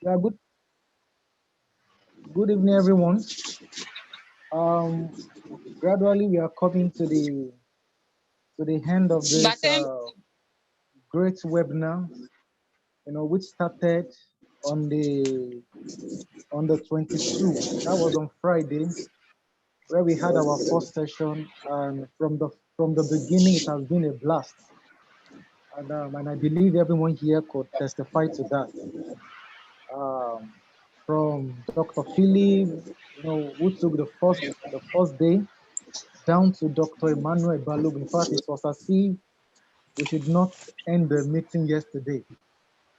Yeah, good evening, everyone. Um, Gradually we are coming to the end of this great webinar. Which started on the 22. That was on Friday, where we had our first session, and from the beginning, it has been a blast. And I believe everyone here could testify to that. Um, from Dr. Philip, who took the first day, down to Dr. Emmanuel Balog. In fact, it was as if we should not end the meeting yesterday.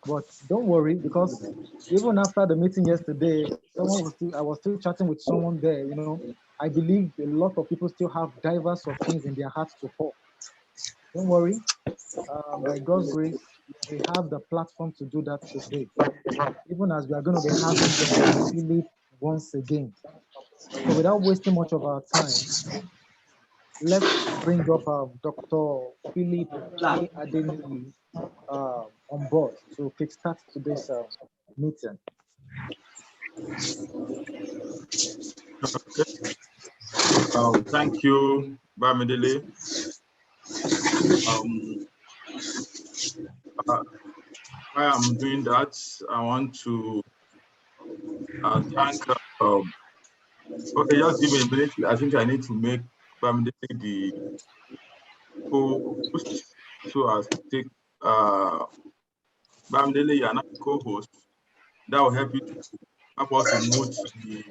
But don't worry, because even after the meeting yesterday, I was still chatting with someone there. I believe a lot of people still have diverse of things in their hearts to pour. Don't worry, by God's grace, we have the platform to do that today, even as we are going to be having Dr. Philip once again. So without wasting much of our time, let's bring up Dr. Philip A Adeniyi on board to kickstart today's meeting. Okay. Thank you, Bamidele. While I'm doing that, I want to thank. Okay, just give me a minute. I think I need to make Bamidele the co-host, so as to take Bamidele, you're not co-host. That will help us to mute the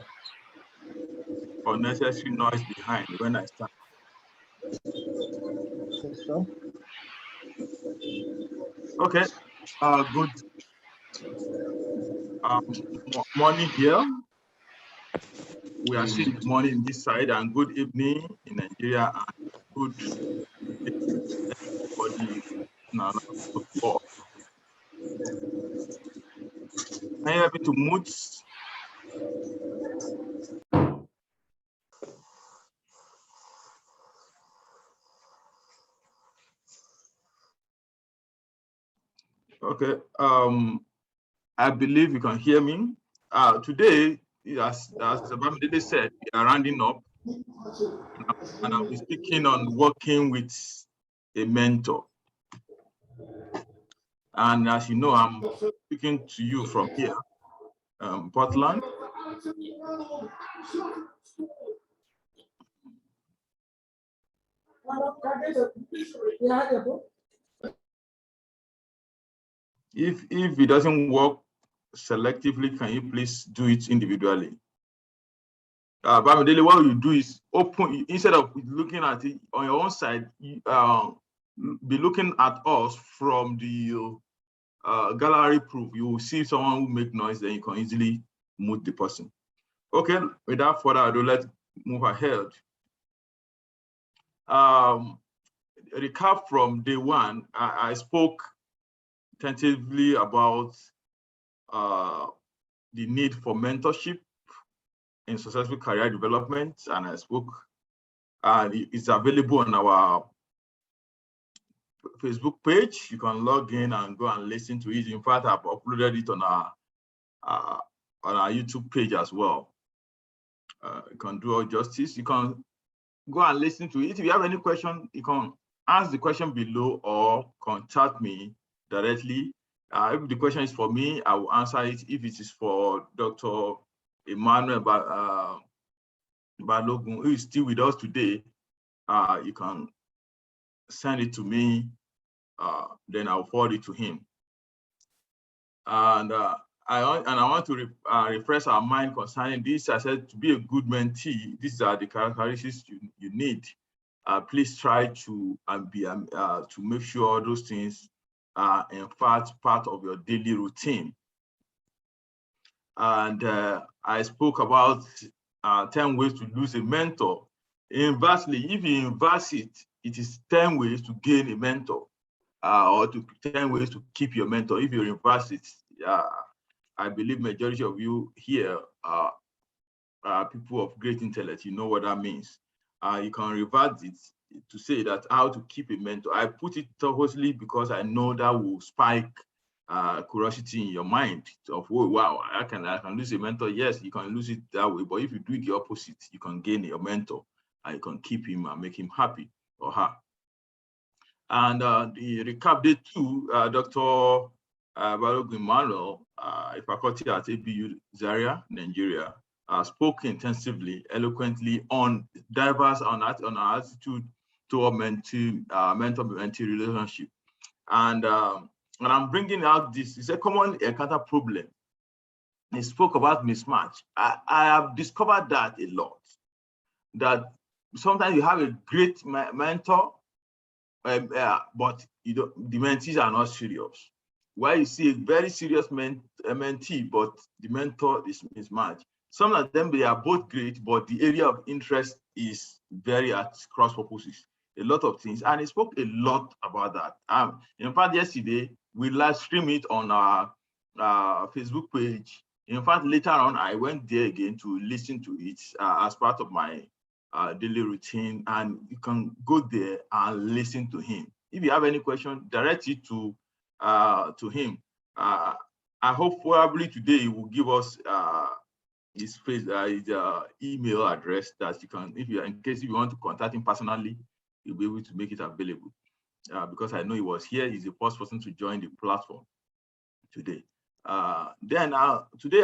unnecessary noise behind when I start. Okay. Good morning here. We are seeing the morning in this side, and good evening in Nigeria, and good everybody now. Are you able to mute? Okay. I believe you can hear me. Today, as Bamidele said, we are rounding up, and I'll be speaking on working with a mentor. And as you know, I'm speaking to you from here, Portland. If it doesn't work selectively, can you please do it individually? Bamidele, what you do is open, instead of looking at it on your own side, be looking at us from the gallery proof. You will see someone who make noise, then you can easily mute the person. Okay, without further ado, let's move ahead. Recap from day one, I spoke tentatively about the need for mentorship in successful career development, and I spoke, it's available on our Facebook page. You can log in and go and listen to it. In fact, I've uploaded it on our YouTube page as well. You can do all justice. You can go and listen to it. If you have any question, you can ask the question below or contact me directly. If the question is for me, I will answer it. If it is for Dr. Emmanuel Balogun, who is still with us today, you can send it to me, then I'll forward it to him. And I want to refresh our mind concerning this. I said, to be a good mentee, these are the characteristics you need. Please try to make sure those things are in fact part of your daily routine. And I spoke about 10 ways to lose a mentor. Inversely, if you inverse it, it is 10 ways to gain a mentor, or 10 ways to keep your mentor. If you reverse it, I believe majority of you here are people of great intellect. You know what that means. You can revert it to say that how to keep a mentor. I put it purposely because I know that will spike curiosity in your mind of, oh, wow, I can lose a mentor. Yes, you can lose it that way, but if you do it the opposite, you can gain your mentor and you can keep him and make him happy or her. And the recap day 2, Dr. Balogun Emmanuel, a faculty at ABU Zaria, Nigeria, spoke intensively, eloquently on diverse on our attitude toward mentor-mentee relationship. And I'm bringing out this. It's a common encounter problem. He spoke about mismatch. I have discovered that a lot. That sometimes you have a great mentor, but the mentees are not serious. Why you see a very serious mentee, but the mentor is mismatched. Some of them, they are both great, but the area of interest is very at cross purposes. A lot of things, and he spoke a lot about that. In fact, yesterday we live streamed it on our Facebook page. In fact, later on, I went there again to listen to it as part of my daily routine, and you can go there and listen to him. If you have any question, direct it to him. I hope probably today he will give us his email address that you can, in case you want to contact him personally, you'll be able to make it available. Because I know he was here, he's the first person to join the platform today. Then today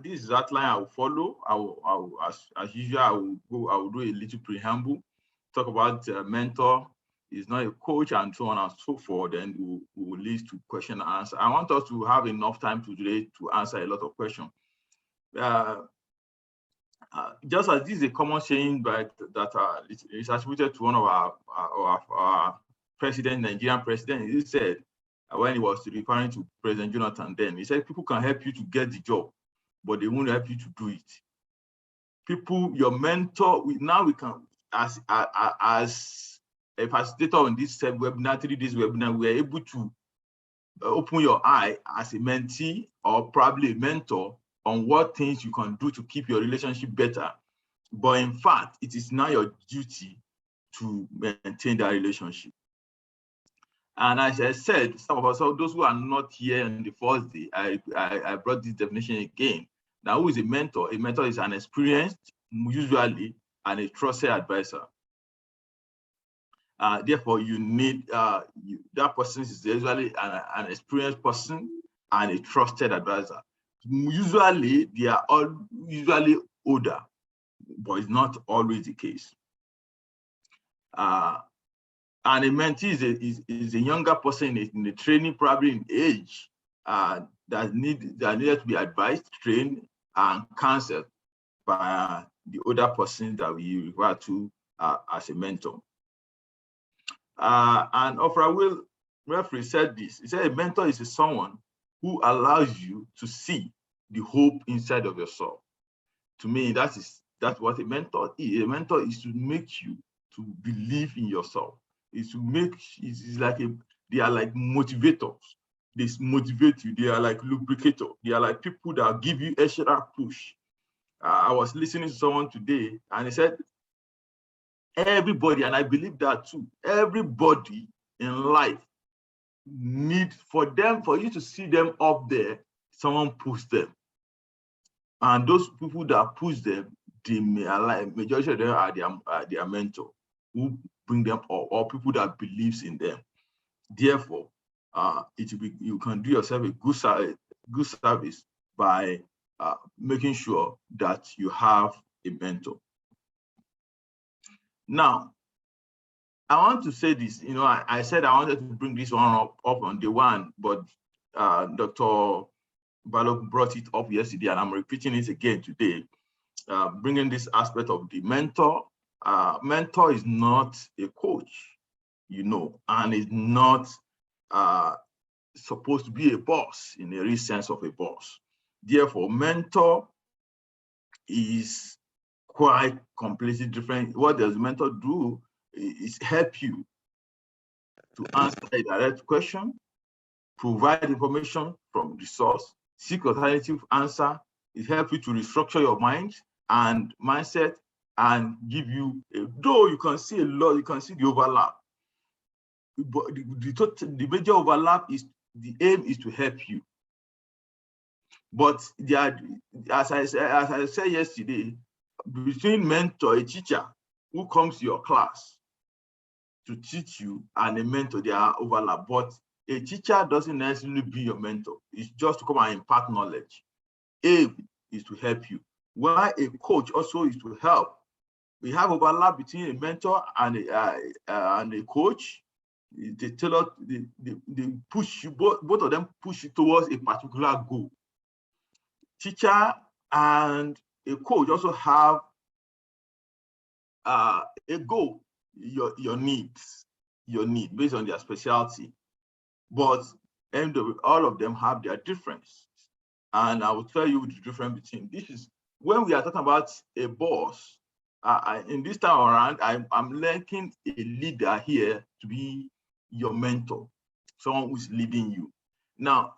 this is outline I will follow. I will as usual, I will do a little preamble, talk about mentor is not a coach and so on and so forth. Then we will lead to question and answer. I want us to have enough time today to answer a lot of questions. Just as this is a common saying, but that it's attributed to one of our president, Nigerian president. He said, when he was referring to President Jonathan then, he said, people can help you to get the job, but they won't help you to do it. People, your mentor, now we can, as a facilitator on this webinar, 3 days webinar, we are able to open your eye as a mentee or probably a mentor on what things you can do to keep your relationship better. But in fact, it is now your duty to maintain that relationship. And as I said, some of us, those who are not here on the first day, I brought this definition again. Now, who is a mentor? A mentor is an experienced, usually, and a trusted advisor. Therefore, you need, that person is usually an experienced person and a trusted advisor. Usually, they are all usually older, but it's not always the case. And a mentee is a younger person in the training, probably in age, that needed to be advised, trained, and counseled by the older person that we refer to as a mentor. And Ofra Will Referee said this. He said a mentor is someone who allows you to see the hope inside of yourself. To me, that's what a mentor is. A mentor is to make you to believe in yourself. It's to make, they are like motivators. They motivate you. They are like lubricators. They are like people that give you extra push. I was listening to someone today and he said, everybody, and I believe that too, everybody in life need for you to see them up there, someone push them. And those people that push them, majority of them are their mentor who bring them up, or people that believes in them. Therefore, you can do yourself a good service by making sure that you have a mentor. Now, I want to say this. I said I wanted to bring this one up on day one, but Dr. Balog brought it up yesterday, and I'm repeating it again today. Bringing this aspect of the mentor. Mentor is not a coach, and is not supposed to be a boss in the real sense of a boss. Therefore, mentor is quite completely different. What does mentor do is help you to answer a direct question, provide information from the source, seek alternative answer. It helps you to restructure your mind and mindset and give you, though you can see a lot, you can see the overlap. But the major overlap is the aim is to help you. But as I said yesterday, between mentor, a teacher who comes to your class to teach you, and a mentor, they are overlap. But a teacher doesn't necessarily be your mentor. It's just to come and impart knowledge. Aim is to help you. Why a coach also is to help. We have overlap between a mentor and a coach. They push you, both of them push you towards a particular goal. Teacher and a coach also have a goal, your needs based on their specialty. But all of them have their difference. And I will tell you the difference between this is when we are talking about a boss. In this time around, I'm linking a leader here to be your mentor, someone who's leading you. Now,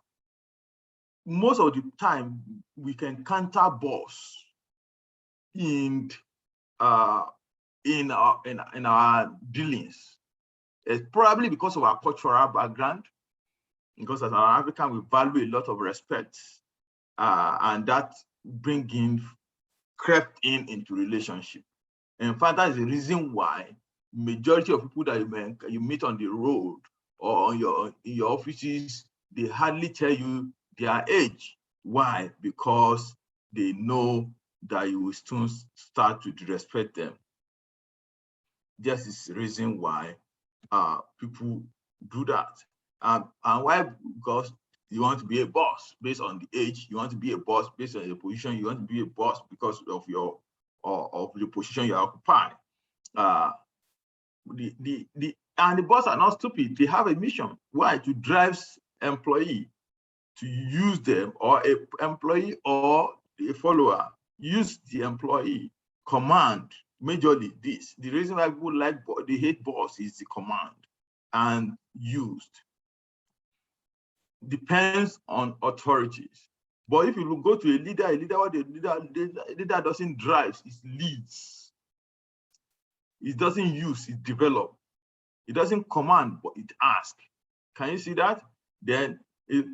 most of the time, we can counter boss in our dealings. It's probably because of our cultural background, because as an African, we value a lot of respect, and that crept into relationship. In fact, that is the reason why majority of people that you meet on the road or in your offices, they hardly tell you their age. Why? Because they know that you will soon start to disrespect them. This is the reason why people do that. And why? Because you want to be a boss based on the age. You want to be a boss based on your position. You want to be a boss because of the position you occupy. And the boss are not stupid. They have a mission. Why? To drive employee to use them, or a employee or a follower use the employee. Command majorly this. The reason why people they hate boss is the command and used. Depends on authorities. But if you go to a leader, what the leader doesn't drive, it leads. It doesn't use, it develops. It doesn't command, but it asks. Can you see that? Then it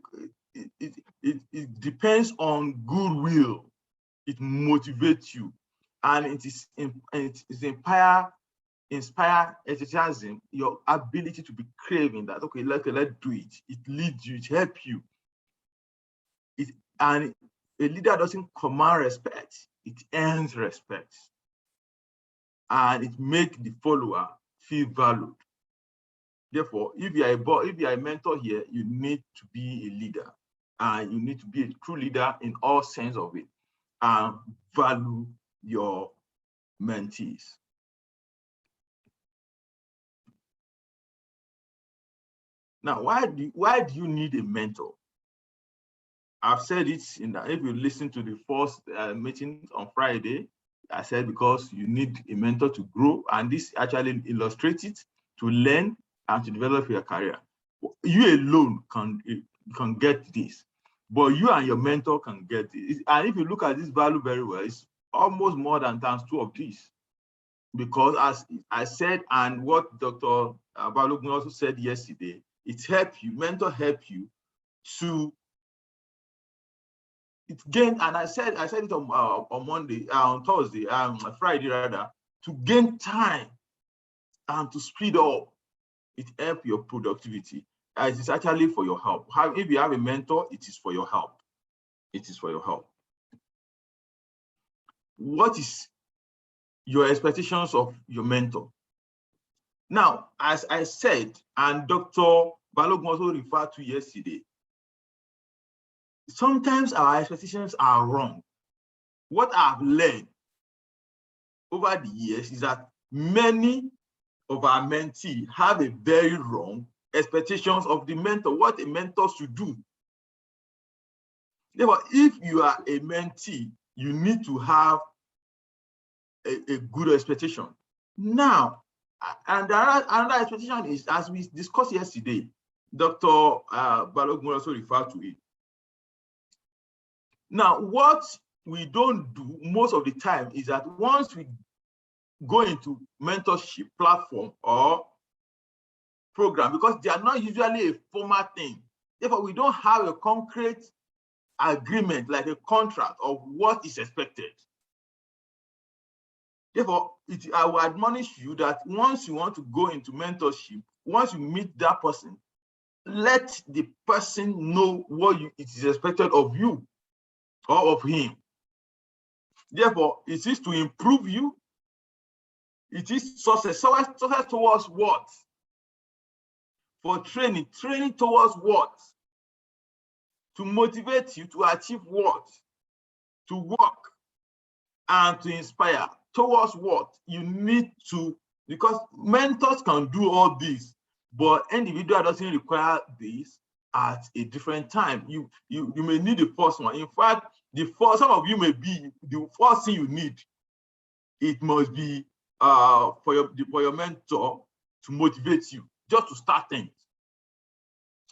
depends on goodwill. It motivates you, and it inspire enthusiasm, your ability to be craving that, okay, let's do it. It leads you, it helps you. And a leader doesn't command respect, it earns respect. And it makes the follower feel valued. Therefore, if you are a mentor here, you need to be a leader. And you need to be a true leader in all sense of it, and value your mentees. Now, why do you need a mentor? I've said it if you listen to the first meeting on Friday, I said because you need a mentor to grow, and this actually illustrates it, to learn and to develop your career. You alone can get this, but you and your mentor can get it. And if you look at this value very well, it's almost more than ×2 of this. Because as I said, and what Dr. Balogun also said yesterday, it helps you, mentor help you to gain, and I said it on Monday, on Thursday, Friday rather, to gain time and to speed up. It helps your productivity. It is actually for your help. If you have a mentor, it is for your help. It is for your help. What is your expectations of your mentor? Now, as I said, and Dr. Balogun also referred to yesterday, sometimes our expectations are wrong. What I've learned over the years is that many of our mentees have a very wrong expectations of the mentor, what a mentor should do. Therefore, if you are a mentee, you need to have a good expectation. Now, and another expectation is, as we discussed yesterday, Dr. Balogun also referred to it. Now, what we don't do most of the time is that once we go into mentorship platform or program, because they are not usually a formal thing, Therefore, we don't have a concrete agreement, like a contract of what is expected. Therefore, I will admonish you that once you want to go into mentorship, once you meet that person, let the person know what it is expected of you or of him. Therefore, it is to improve you. It is success. Success towards what? For training towards what? To motivate you to achieve what? To work and to inspire towards what? You need to, because mentors can do all this, but individual doesn't require this at a different time. You may need the first one. In fact, some of you may be the first thing you need. It must be for your mentor to motivate you, just to start things.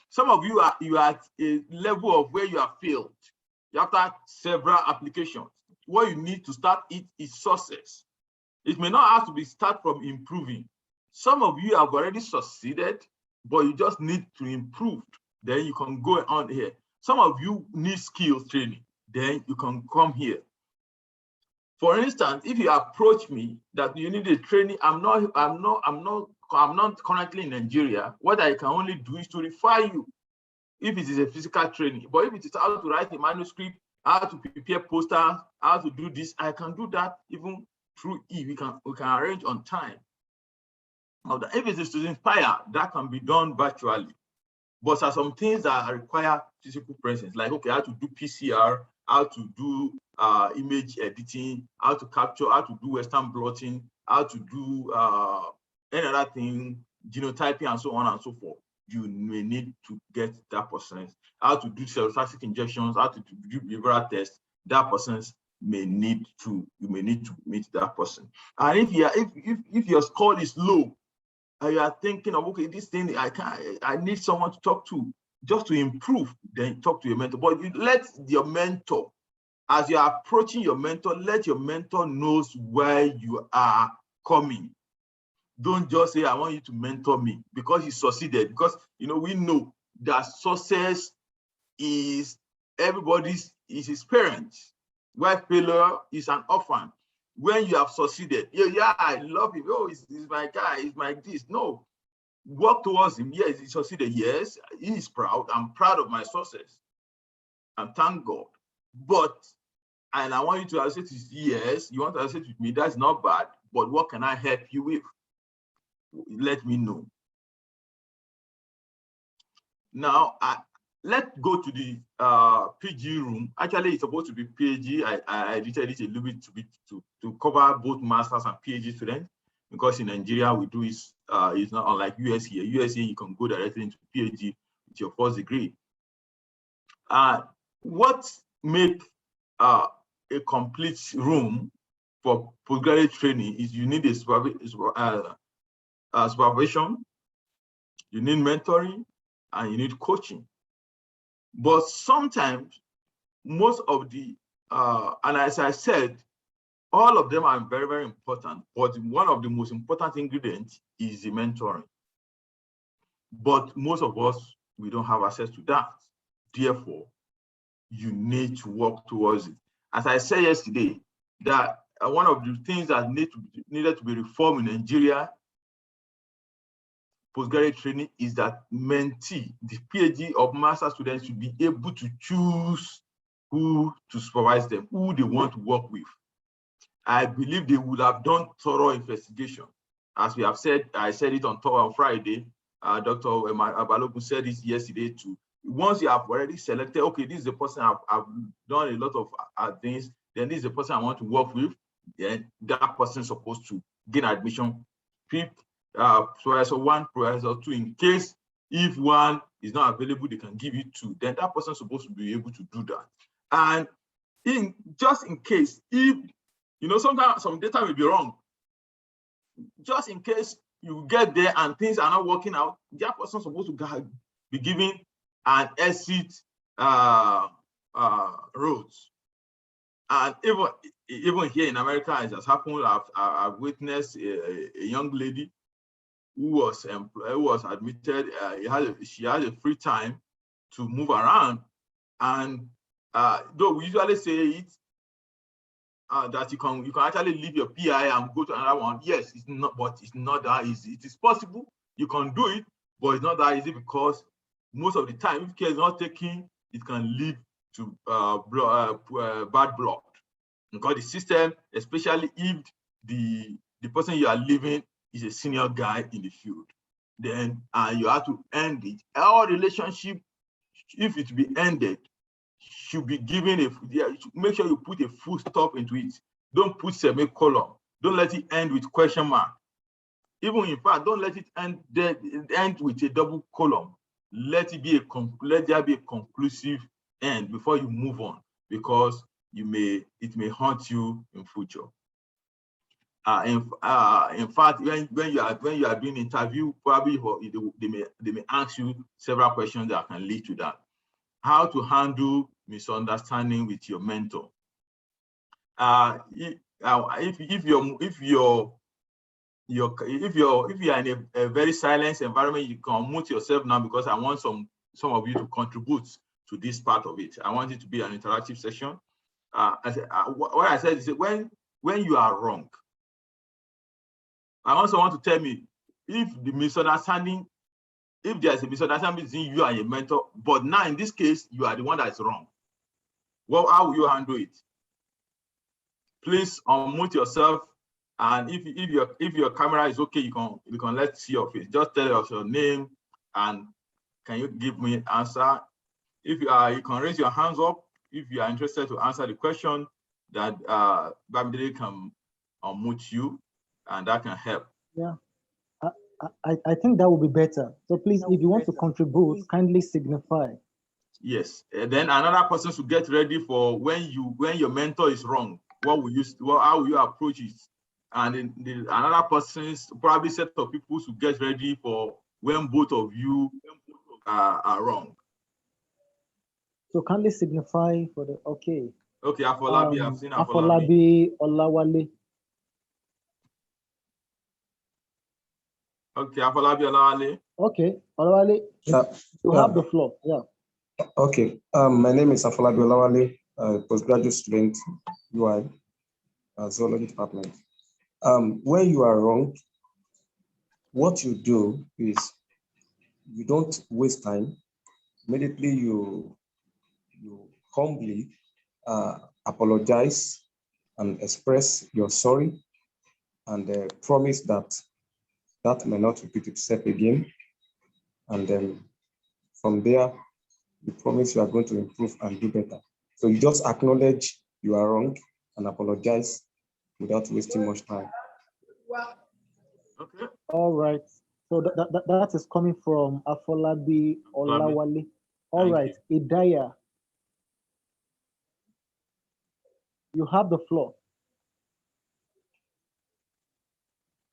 Some of you are at a level of where you have failed. After several applications, what you need to start it is success. It may not have to be start from improving. Some of you have already succeeded, but you just need to improve. Then you can go on here. Some of you need skills training. Then you can come here. For instance, if you approach me that you need a training, I'm not currently in Nigeria. What I can only do is to refer you if it is a physical training. But if it is how to write a manuscript, how to prepare posters, how to do this, I can do that even through we can arrange on time. If it is to inspire, that can be done virtually. But there are some things that require physical presence, like how to do PCR, how to do image editing, how to capture, how to do Western blotting, how to do any other thing, genotyping, and so on and so forth. You may need to get that person. How to do cellulosic injections, how to do behavioral tests. That person you may need to meet that person. And if your score is low, and you are thinking of, okay, this thing I need someone to talk to just to improve, then talk to your mentor. But you let your mentor, as you are approaching your mentor, let your mentor knows where you are coming. Don't just say, I want you to mentor me because he succeeded. Because we know that success is is his parents, while failure is an orphan. When you have succeeded, yeah, I love him. Oh, he's my guy, he's my this. No, work towards him. Yes, he succeeded. Yes, he is proud. I'm proud of my success. And thank God. And I want you to associate with, yes, you want to associate with me, that's not bad. But what can I help you with? Let me know. Now, let's go to the PG room. Actually, it's supposed to be PhD. I edited it a little bit to cover both masters and PhD students, because in Nigeria we do it's not unlike US here. US here you can go directly into PhD with your first degree. What makes a complete room for postgraduate training is you need a supervision, you need mentoring, and you need coaching. But sometimes, most of the, and as I said, all of them are very, very important, but one of the most important ingredients is the mentoring. But most of us, we don't have access to that. Therefore, you need to work towards it. As I said yesterday, that one of the things that needed to be reformed in Nigeria postgraduate training is that mentee, the PhD of master students, should be able to choose who to supervise them, who they want to work with. I believe they would have done thorough investigation. As we have said, I said it on Friday, Dr. Abalogun said this yesterday too. Once you have already selected, okay, this is the person I've done a lot of things, then this is the person I want to work with, then that person is supposed to gain admission. Professor 1, Professor 2, in case if one is not available, they can give you 2. Then that person is supposed to be able to do that. And just in case, if sometimes some data will be wrong, just in case you get there and things are not working out, that person is supposed to be given an exit roads. And even here in America, as has happened, I've witnessed a young lady who was admitted. She had a free time, to move around. And though we usually say it, that you can actually leave your PI and go to another one. Yes, it's not, but it's not that easy. It is possible. You can do it, but it's not that easy, because most of the time, if care is not taken, it can lead to bad blood. Because the system, especially if the person you are leaving is a senior guy in the field, then you have to end it. Our relationship, if it be ended, should be given make sure you put a full stop into it. Don't put semicolon. Don't let it end with question mark. Even in fact, don't let it end with a double column. Let there be a conclusive end before you move on, because it may haunt you in future. In fact, when you are doing interview, probably they may ask you several questions that can lead to that. How to handle misunderstanding with your mentor. If you are in a very silent environment, you can mute yourself now, because I want some of you to contribute to this part of it. I want it to be an interactive session. What I said is that when you are wrong, I also want to tell me if there's a misunderstanding between you and your mentor, but now in this case, you are the one that is wrong. Well, how will you handle it? Please unmute yourself, and if your camera is okay, you can let's see your face. Just tell us your name and can you give me an answer. If you can raise your hands up if you are interested to answer the question, that Bamidele can unmute you, and that can help. Yeah, I think that would be better. So please, if you want to contribute, kindly signify. Yes, and then another person should get ready for when your mentor is wrong. How will you approach it? And then another person's probably set of people should get ready for when both of you are wrong. So kindly signify for the okay. Okay, Afolabi, I've seen Afolabi Olawale. Okay, Afolabi Olawale. Okay, Olawale, you have the floor. Yeah. Okay, my name is Afolabi Olawale, postgraduate student, UI, zoology department. When you are wrong, what you do is you don't waste time. Immediately you humbly apologize and express your sorry, and promise that may not repeat itself again. And then from there, you promise you are going to improve and do better. So you just acknowledge you are wrong and apologize without wasting much time. Okay. All right. So that is coming from Afolabi Olawale. All right, Idaya, you have the floor.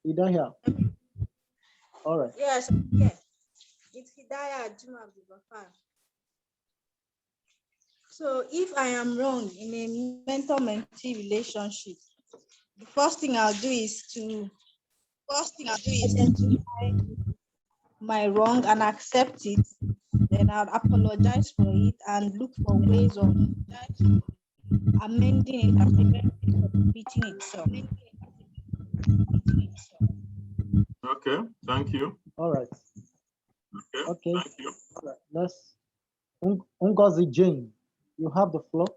Idaya. All right. Yes. It's Hidayah Juma Abdul-Ghaffar. So if I am wrong in a mentor-mentee relationship, the first thing I'll do is to identify my wrong and accept it. Then I'll apologize for it and look for ways of amending it and preventing it from repeating itself. Okay, thank you. All right. Okay. Thank you. All right. Let's Ngozi Jane, you have the floor.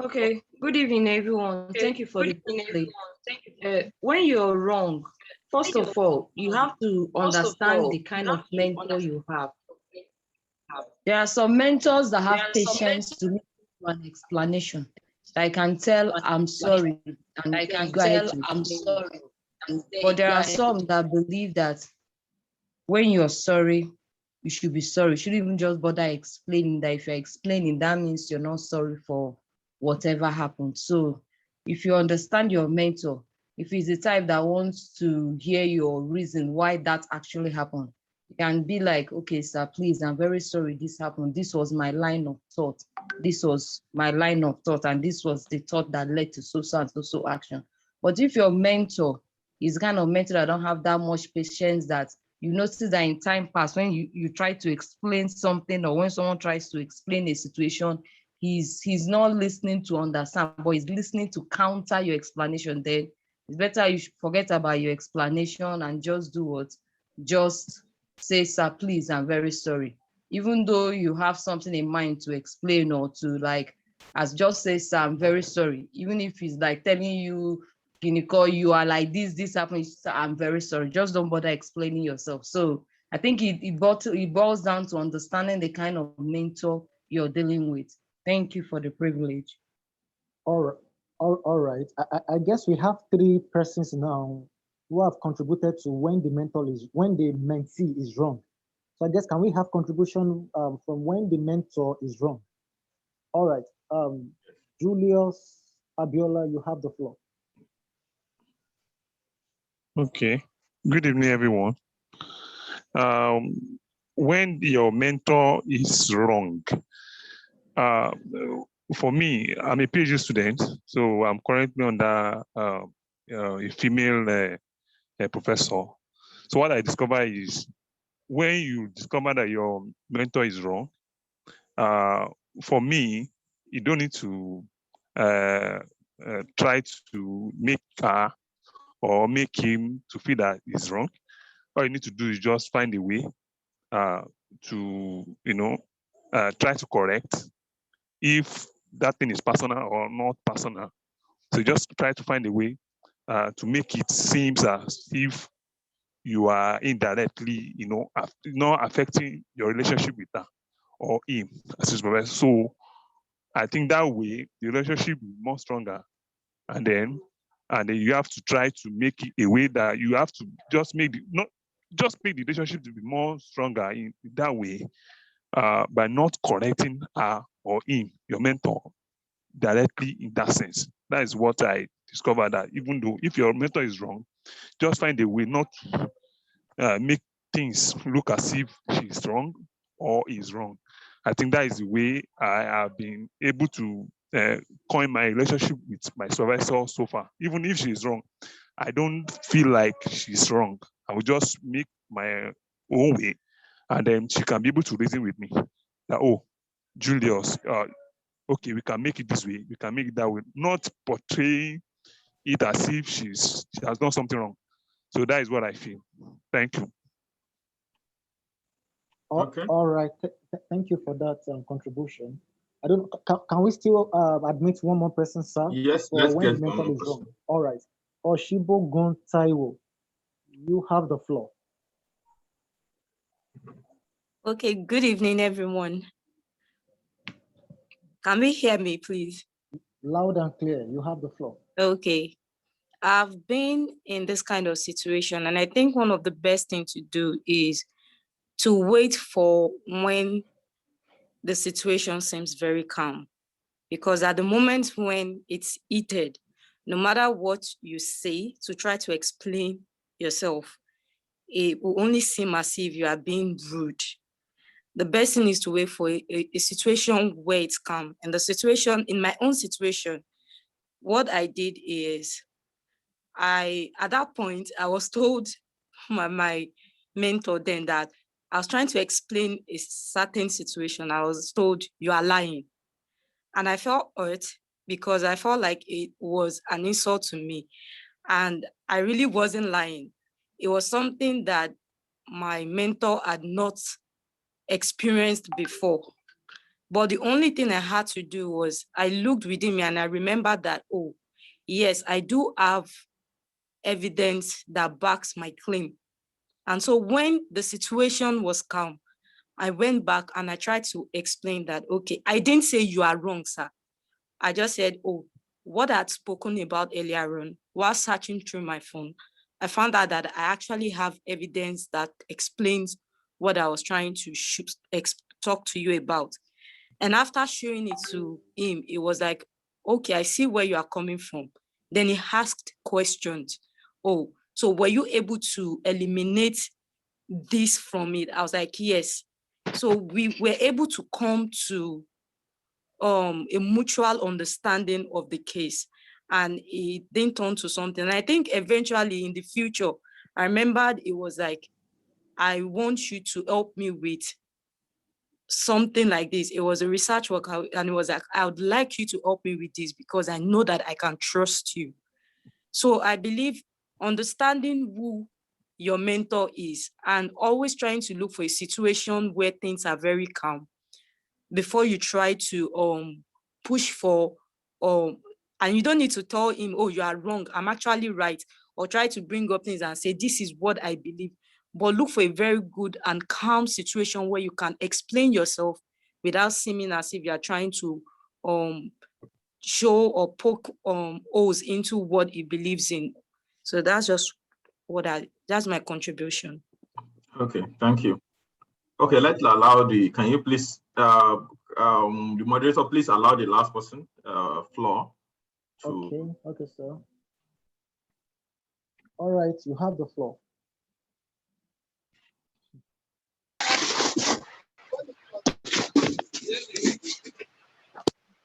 Okay, good evening, everyone. Thank you for the play. When you're wrong, first of all, you have to understand the kind of mentor you have. There are some mentors that have patience to make an explanation. I can tell I'm sorry, and I can go ahead to I'm sorry. But there are some that believe that when you're sorry, you should be sorry. You shouldn't even just bother explaining that. If you're explaining, that means you're not sorry for whatever happened. So if you understand your mentor, if he's the type that wants to hear your reason why that actually happened, you can be like, okay, sir, please, I'm very sorry this happened. This was my line of thought. This was my line of thought, and this was the thought that led to so and so action. But if your mentor is kind of mentor that don't have that much patience, that you notice that in time past, when you try to explain something, or when someone tries to explain a situation, he's not listening to understand, but he's listening to counter your explanation, then it's better you should forget about your explanation and just do what? Just say, sir, please, I'm very sorry. Even though you have something in mind to explain, or to like, as just say, sir, I'm very sorry. Even if he's like telling you, you are like this happened, sir, I'm very sorry. Just don't bother explaining yourself. So I think it boils down to understanding the kind of mentor you're dealing with. Thank you for the privilege. All right. I guess we have three persons now who have contributed to when the mentee is wrong. So I guess, can we have contribution from when the mentor is wrong? All right. Julius Abiola, you have the floor. Okay. Good evening, everyone. When your mentor is wrong, for me, I'm a PhD student, so I'm currently under a female professor. So what I discover is, when you discover that your mentor is wrong, for me, you don't need to try to make her or make him to feel that he's wrong. All you need to do is just find a way to, try to correct if that thing is personal or not personal. So just try to find a way to make it seem as if you are indirectly, not affecting your relationship with her or him as his brother. So I think that way the relationship will be more stronger. And then you have to try to make it a way that you have to just make the relationship to be more stronger in that way, by not correcting her or him, your mentor, directly in that sense. That is what I discovered, that even though if your mentor is wrong, just find a way not to make things look as if she's wrong or is wrong. I think that is the way I have been able to coin my relationship with my supervisor so far. Even if she's wrong, I don't feel like she's wrong. I will just make my own way, and then she can be able to reason with me that, oh, Julius, okay, we can make it this way, we can make it that way, not portray it as if she has done something wrong. So that is what I feel. Thank you. Okay. All right. Thank you for that contribution. I don't. Can we still admit one more person, sir? Yes, for let's when get the one mental more is wrong? person. All right. Oshibo Gon Taiwo, you have the floor. Okay, good evening, everyone. Can we hear me, please? Loud and clear, you have the floor. Okay. I've been in this kind of situation, and I think one of the best things to do is to wait for when the situation seems very calm. Because at the moment when it's heated, no matter what you say to try to explain yourself, it will only seem as if you are being rude. The best thing is to wait for a situation where it's calm. And the situation, in my own situation, what I did is, at that point, I was told my mentor then that I was trying to explain a certain situation. I was told, you are lying. And I felt hurt because I felt like it was an insult to me. And I really wasn't lying. It was something that my mentor had not experienced before. But the only thing I had to do was I looked within me and I remembered that, oh, yes, I do have evidence that backs my claim. And so when the situation was calm, I went back and I tried to explain that, okay, I didn't say you are wrong, sir. I just said, oh, what I had spoken about earlier on, while searching through my phone, I found out that I actually have evidence that explains what I was trying to talk to you about. And after showing it to him, it was like, okay, I see where you are coming from. Then he asked questions. Oh, so were you able to eliminate this from it? I was like, yes. So we were able to come to a mutual understanding of the case, and it then turned to something. And I think eventually in the future, I remembered it was like, I want you to help me with something like this. It was a research work, and it was like, I would like you to help me with this because I know that I can trust you. So I believe understanding who your mentor is and always trying to look for a situation where things are very calm before you try to push for, and you don't need to tell him, oh, you are wrong, I'm actually right, or try to bring up things and say, this is what I believe. But look for a very good and calm situation where you can explain yourself without seeming as if you are trying to show or poke holes into what he believes in. So that's just that's my contribution. Okay, thank you. Okay, let's allow can you please, the moderator, please allow the last person, Flo, to. Okay, sir. All right, you have the floor.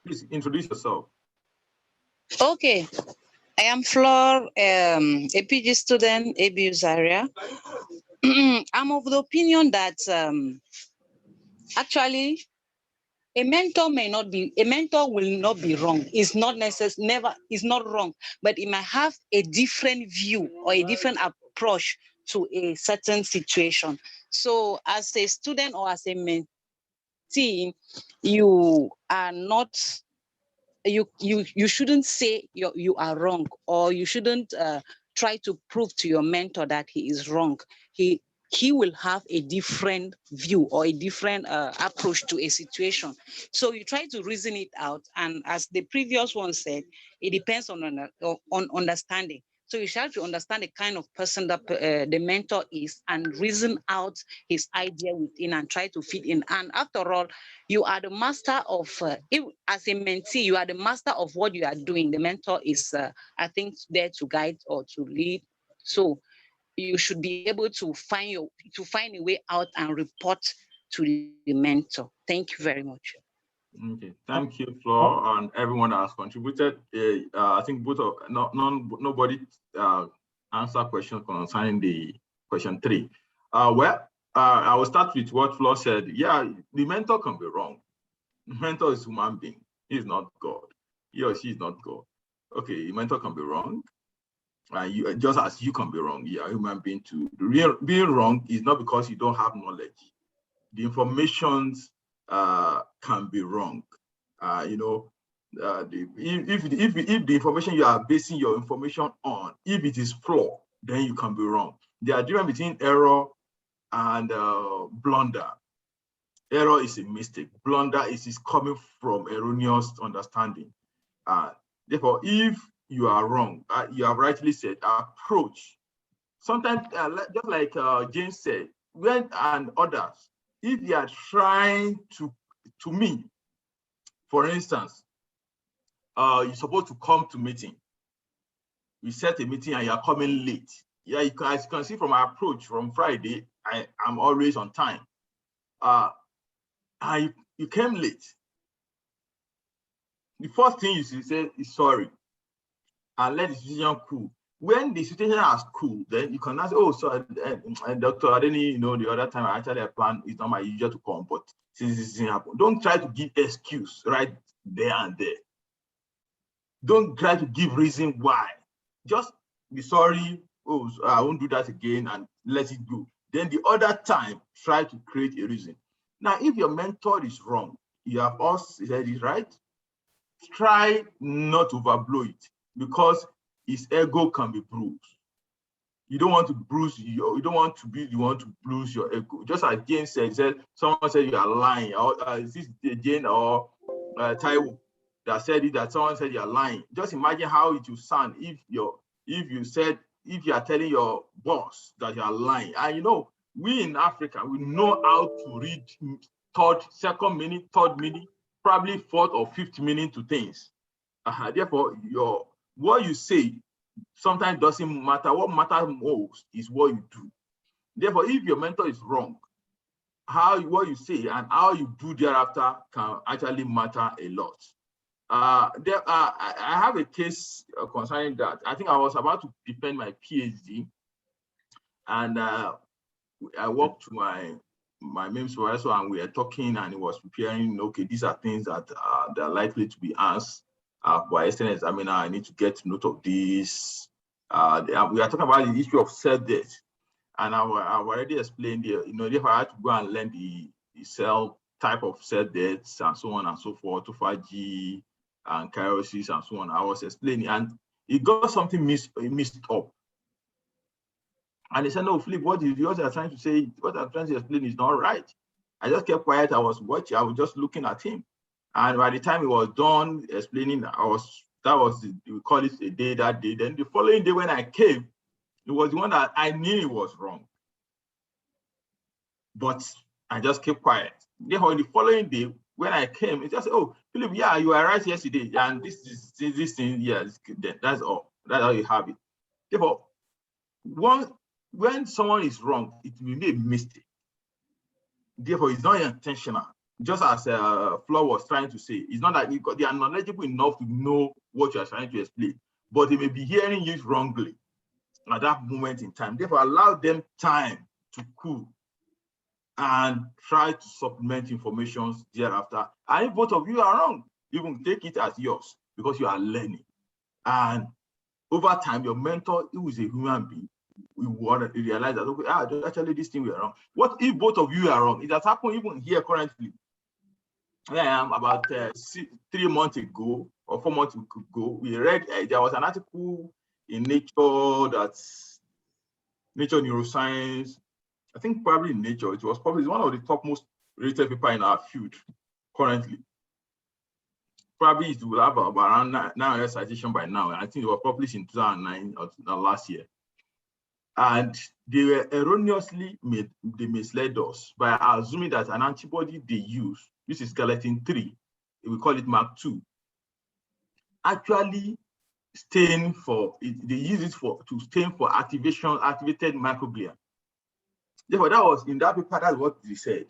Please introduce yourself. Okay, I am Flor, a PG student, ABU Zaria. I'm of the opinion that actually a mentor will not be wrong. It's not it's not wrong, but it might have a different view or a different approach to a certain situation. So as a student or as a mentee, you are not, you shouldn't say you are wrong, or you shouldn't try to prove to your mentor that he is wrong. He will have a different view or a different approach to a situation. So you try to reason it out, and as the previous one said, it depends on understanding. So you try to understand the kind of person that the mentor is and reason out his idea within and try to fit in. And after all, you are the master of, as a mentee, you are the master of what you are doing. The mentor is, I think, there to guide or to lead. So you should be able to find a way out and report to the mentor. Thank you very much. Okay, thank you, Flo, and everyone that has contributed. I think nobody answered question concerning the question 3. I will start with what Flo said. Yeah, the mentor can be wrong. The mentor is a human being. He is not God. He or she is not God. Okay, the mentor can be wrong. You, just as you can be wrong, you are a human being too. Being wrong is not because you don't have knowledge. The information can be wrong. If the information you are basing your information on, if it is flawed, then you can be wrong. There are difference between error and blunder. Error is a mistake. Blunder is coming from erroneous understanding. Therefore, if you are wrong, you have rightly said, approach. Sometimes, just like James said, when and others, if they are trying to me, for instance, you're supposed to come to meeting. We set a meeting and you're coming late. Yeah, as you can see from my approach from Friday, I'm always on time. You came late. The first thing you should say is sorry and let the situation cool. When the situation has cooled, then you can ask, oh, sorry, Dr. Adeniyi, the other time I actually planned, it's not my usual to come, but since this thing happened, don't try to give excuse right there and there. Don't try to give reason why. Just be sorry, oh, I won't do that again, and let it go. Then the other time, try to create a reason. Now, if your mentor is wrong, you have also said it right, try not to overblow it, because his ego can be bruised. You don't want to bruise, you don't want to be the one to bruise your ego. Just as Jane said, someone said you are lying, or is this Jane or Taiwo that said it, that someone said you're lying. Just imagine how it will sound if you are telling your boss that you are lying. And we in Africa, we know how to read second meaning, third meaning, probably fourth or fifth meaning to things. Therefore, what you say sometimes doesn't matter. What matters most is what you do. Therefore, if your mentor is wrong, what you say and how you do thereafter can actually matter a lot. I have a case concerning that. I think I was about to defend my PhD, and I walked to my main supervisor and we were talking, and he was preparing, okay, these are things that they're likely to be asked by external examiner. I need to get note of this. We are talking about the issue of self-debt. And I've already explained here, if I had to go and learn the cell type of cell deaths and so on and so forth, autophagy and kairosis and so on, I was explaining, and it got something mixed up. And he said, no, Philip, what you're trying to say, what I'm trying to explain is not right. I just kept quiet. I was watching, I was just looking at him. And by the time he was done explaining, we call it a day that day. Then the following day when I came, it was the one that I knew it was wrong. But I just kept quiet. Therefore, the following day, when I came, it just said, oh, Philip, yeah, you were right yesterday. And this thing, yes, that's all. That's how you have it. Therefore, when someone is wrong, it will be a mistake. Therefore, it's not intentional. Just as Flo was trying to say, it's not that they are knowledgeable enough to know what you are trying to explain, but they may be hearing you wrongly at that moment in time. Therefore, allow them time to cool and try to supplement information thereafter. And if both of you are wrong, you can take it as yours because you are learning. And over time, your mentor, who is a human being, we want to realize that, okay, actually this thing we are wrong. What if both of you are wrong? It has happened even here currently. About 3 months ago or 4 months ago, we read there was an article in Nature, that's Nature Neuroscience. I think probably in Nature. It was probably one of the top most rated paper in our field currently. Probably it will have around 900 citation by now. I think it was published in 2009 or last year. And they were erroneously they misled us by assuming that an antibody they use, which is skeleton-3, we call it Mark2, actually they use it to stain for activated microglia. Therefore, that was in that paper, that's what they said.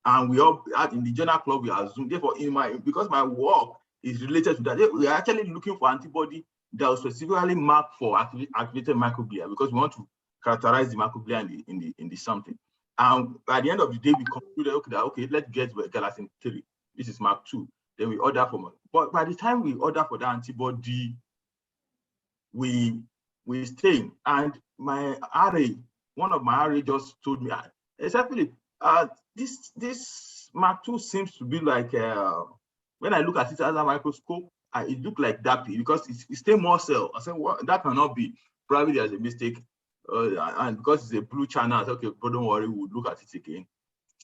And we all in the journal club, we assume, therefore, because my work is related to that, we are actually looking for antibody that was specifically marked for activated microglia, because we want to characterize the microglia in the something. And by the end of the day, we concluded, okay, let's get galectin-3. This is Mark 2. Then we order for, but by the time we order for the antibody, we stain. And my RA, one of my RA just told me, exactly, this Mark 2 seems to be like, when I look at it under a microscope, it looks like DAPI because it's still more cell. I said, well, that cannot be. Probably there's a mistake. And because it's a blue channel, I said, okay, but don't worry, we'll look at it again.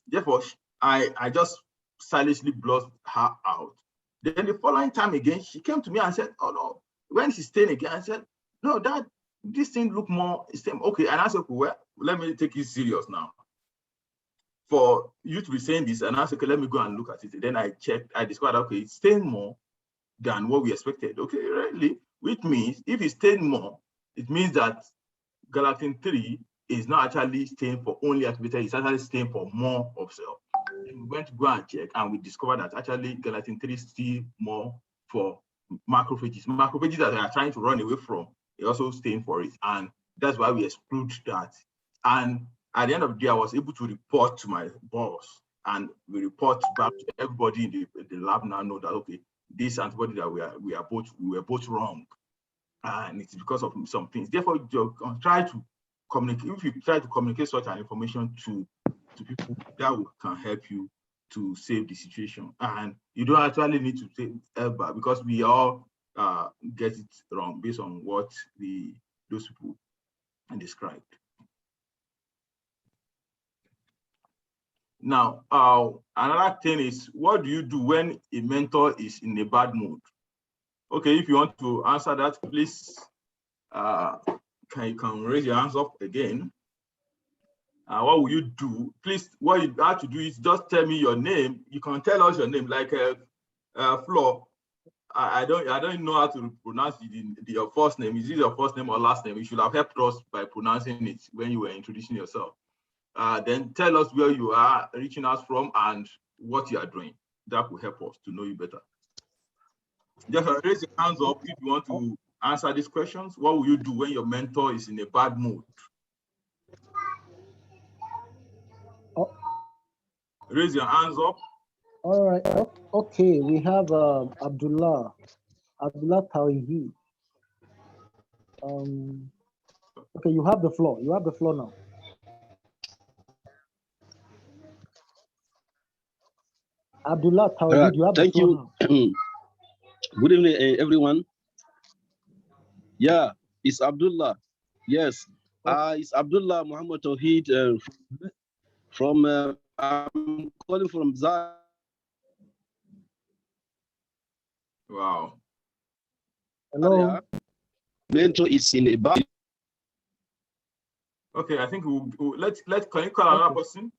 Therefore, I just silently blotted her out. Then the following time again, she came to me and said, oh no, when she's staying again, I said, no, this thing look more, okay. And I said, well, let me take it serious now. For you to be saying this, and I said, okay, let me go and look at it. Then I checked, I discovered, okay, it's staying more than what we expected. Okay, really? Which means if it's staying more, it means that galectin-3 is not actually staying for only activated, it's actually staying for more of cell. And we went to go and check, and we discovered that actually galectin-3 is still more for macrophages. Macrophages that are trying to run away from, they also staying for it. And that's why we exclude that. And at the end of the day, I was able to report to my boss, and we report back to everybody in the lab now know that, okay, this antibody that we were both wrong. And it's because of some things. Therefore, you try to communicate. If you try to communicate such an information to people, that can help you to save the situation. And you don't actually need to say ever, because we all get it wrong based on what those people described. Now, another thing is, what do you do when a mentor is in a bad mood? Okay, if you want to answer that, please, you can raise your hands up again. What will you do? Please, what you have to do is just tell me your name. You can tell us your name, like Flo. I don't know how to pronounce your first name. Is it your first name or last name? You should have helped us by pronouncing it when you were introducing yourself. Then tell us where you are reaching us from and what you are doing. That will help us to know you better. Just raise your hands up if you want to answer these questions. What will you do when your mentor is in a bad mood? Raise your hands up. All right. Okay, we have Abdullah Tawhi. Okay, you have the floor. You have the floor now. Abdullah Tawhi, you have the floor now. Thank you. Good evening, everyone. Yeah, it's Abdullah. Yes, it's Abdullah Muhammad Tawheed from I'm calling from Zaire. Wow. Hello. Mentor is in a bad. Okay, I think can you call another person?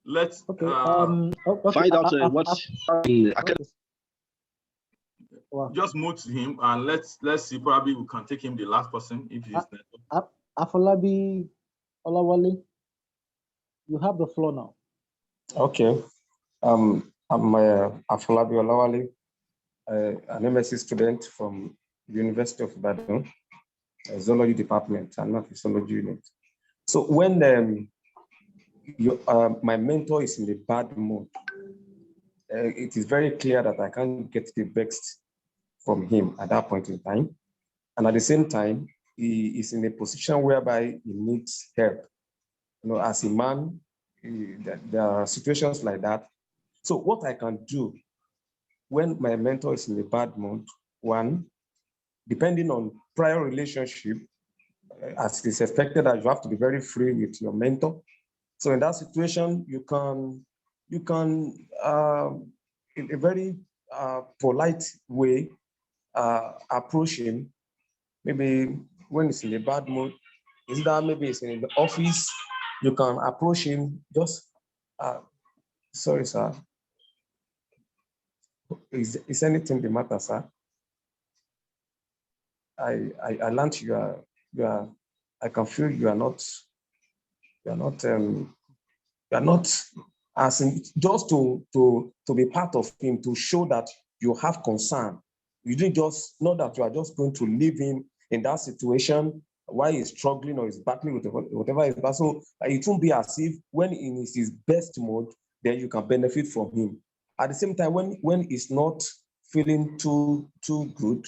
Let's find out what. Wow. Just mute him and let's see. Probably we can take him the last person if he's Afolabi Olawale, you have the floor now. Okay. I'm Afolabi Olawale, an MSc student from University of Ibadan, Zoology Department, and not the Zoology Unit. So when my mentor is in the bad mood, it is very clear that I can't get the best from him at that point in time. And at the same time, he is in a position whereby he needs help. You know, as a man, there are situations like that. So what I can do when my mentor is in a bad mood, one, depending on prior relationship, as it is expected that you have to be very free with your mentor. So in that situation, you can in a very polite way, approach him. Maybe when he's in a bad mood, is that maybe it's in the office, you can approach him, just, sorry, sir. Is anything the matter, sir? I learned you are, I can feel you are not as in just to be part of him, to show that you have concern. You didn't just know that you are just going to leave him in that situation while he's struggling or he's battling with whatever is bad. So it won't be as if when in his best mode, then you can benefit from him. At the same time, when he's not feeling too good,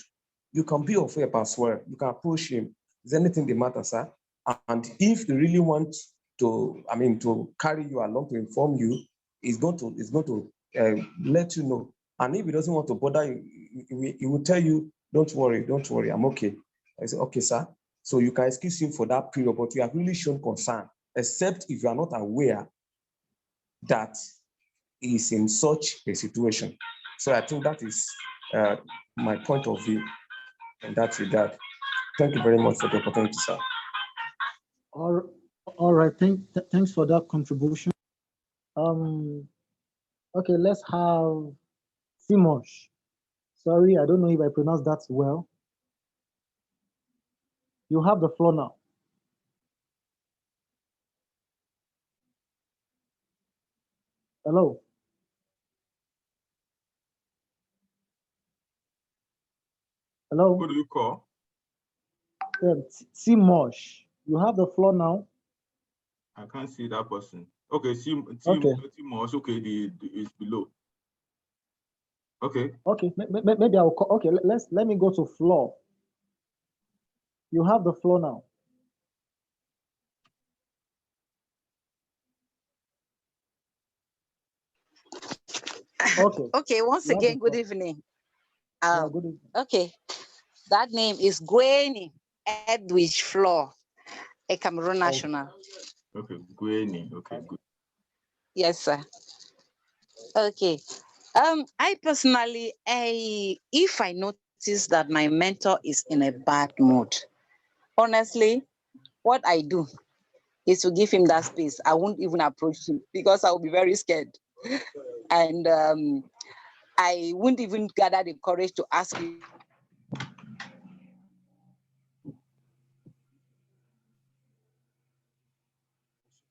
you can be of help as well. You can approach him. Is anything the matter, sir? And if you really want to carry you along, to inform you, he's going to let you know. And if he doesn't want to bother you, he will tell you, don't worry, I'm okay. I say, okay, sir. So you can excuse him for that period, but you have really shown concern, except if you are not aware that he is in such a situation. So I think that is my point of view in that regard. Thank you very much for the opportunity, sir. All right, thanks for that contribution. Okay, let's have Simosh. Sorry, I don't know if I pronounced that well. You have the floor now. Hello. Hello. Who do you call? Simosh. You have the floor now. I can't see that person. Okay, Simosh. Okay, it's below. Okay. Okay, maybe I'll call. Okay, let me go to floor. You have the floor now. Okay. Okay, once again, good evening. Good evening. Okay, that name is Gweni Edwidge Floor, a Cameroon national. Okay, Gweni. Okay, good. Yes, sir. Okay. I personally, if I notice that my mentor is in a bad mood, honestly, what I do is to give him that space. I won't even approach him because I'll be very scared. And I wouldn't even gather the courage to ask him.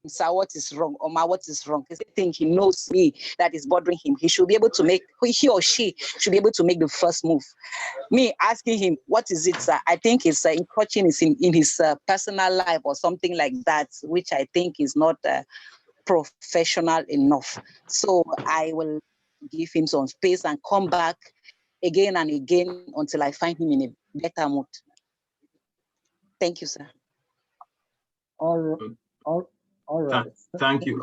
Sir, what is wrong? Oma, what is wrong? I think he knows me that is bothering him. He should be able to make, he or she should be able to make the first move. Me asking him, what is it, sir? I think it's encroaching in his personal life or something like that, which I think is not professional enough. So I will give him some space and come back again and again until I find him in a better mood. Thank you, sir. All right. Thank you.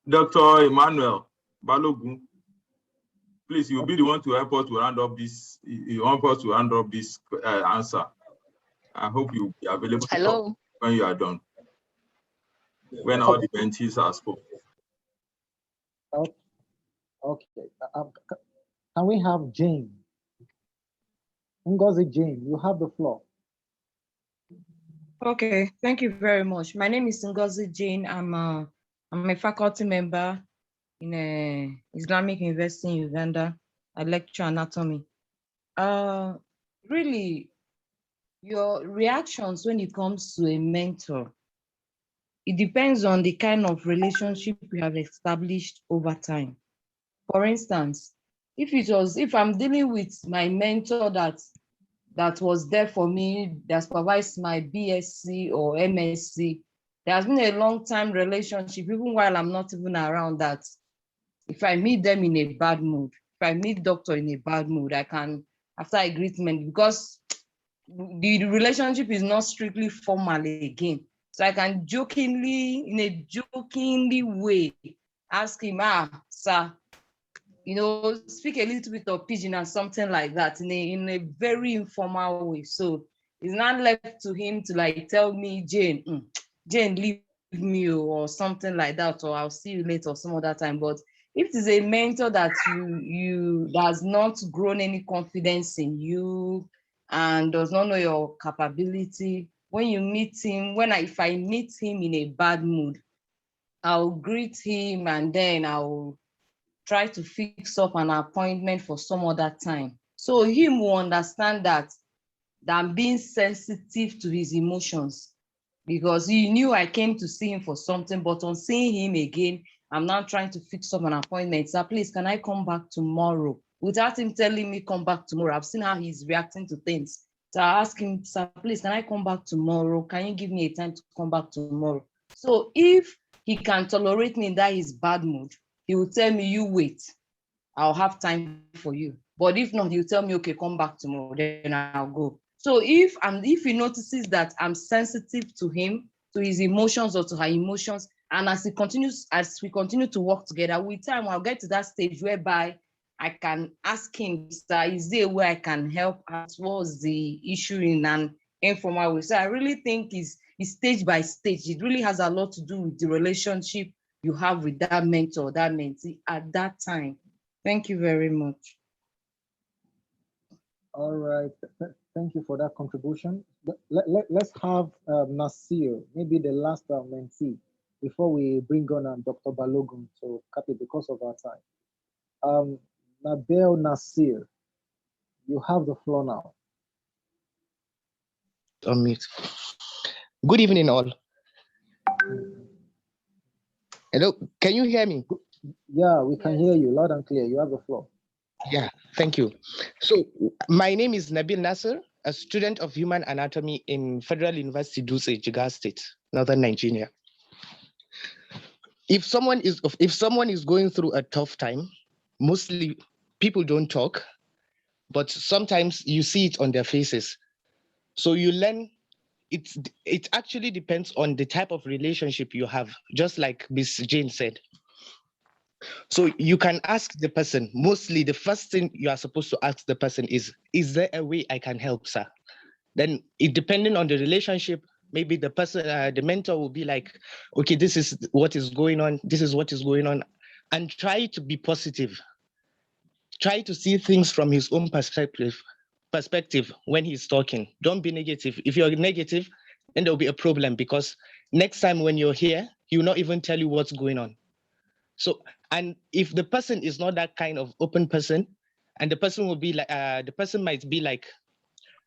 Dr. Emmanuel Balogun, please, you'll be the one to help us to round up this. You want us to round up this answer. I hope you'll be available to talk when you are done. When all the mentees are spoken. Okay. Can we have Jane? Ngozi Jane, you have the floor. Okay, thank you very much. My name is Ngozi Jane. I'm a faculty member in Islamic University in Uganda. I lecture anatomy. Really, your reactions when it comes to a mentor, it depends on the kind of relationship you have established over time. For instance, if I'm dealing with my mentor that was there for me, that supervised my BSc or MSc, there has been a long-time relationship, even while I'm not even around, that if I meet them in a bad mood, if I meet doctor in a bad mood, I can, after I greet them, because the relationship is not strictly formal again. So I can in a jokingly way, ask him, sir, speak a little bit of pidgin and something like that in a very informal way. So it's not left to him to like tell me, Jane, leave me or something like that, or I'll see you later or some other time. But if it's a mentor that you has not grown any confidence in you and does not know your capability, when you meet him, if I meet him in a bad mood, I'll greet him and then I'll try to fix up an appointment for some other time. So him will understand that I'm being sensitive to his emotions, because he knew I came to see him for something, but on seeing him again, I'm now trying to fix up an appointment. Sir, please, can I come back tomorrow? Without him telling me come back tomorrow, I've seen how he's reacting to things. So I ask him, sir, please, can I come back tomorrow? Can you give me a time to come back tomorrow? So if he can tolerate me in that his bad mood, he will tell me, you wait, I'll have time for you. But if not, he'll tell me, okay, come back tomorrow, then I'll go. So if he notices that I'm sensitive to him, to his emotions or to her emotions, and as we continue to work together, with time, I'll get to that stage whereby I can ask him, sir, is there a way I can help as well as the issue in an informal way? So I really think it's stage by stage. It really has a lot to do with the relationship you have with that mentor, that mentee at that time. Thank you very much. All right. Thank you for that contribution. Let's have Nasir, maybe the last mentee, before we bring on Dr. Balogun to cut it because of our time. Nabel Nasir, you have the floor now. Unmute. Good evening, all. Hello, can you hear me? Yeah, we can hear you loud and clear. You have the floor. Yeah, thank you. So my name is Nabil Nasser, a student of human anatomy in Federal University Dutse, Jigawa State, Northern Nigeria. If someone is going through a tough time, mostly people don't talk, but sometimes you see it on their faces. So you learn. It actually depends on the type of relationship you have, just like Miss Jane said. So you can ask the person, mostly the first thing you are supposed to ask the person is there a way I can help, sir? Then depending on the relationship, maybe the person, the mentor will be like, okay, this is what is going on. This is what is going on. And try to be positive. Try to see things from his own perspective when he's talking. Don't be negative. If you're negative, then there'll be a problem, because next time when you're here, he will not even tell you what's going on. So, and if the person is not that kind of open person, and the person will be like, the person might be like,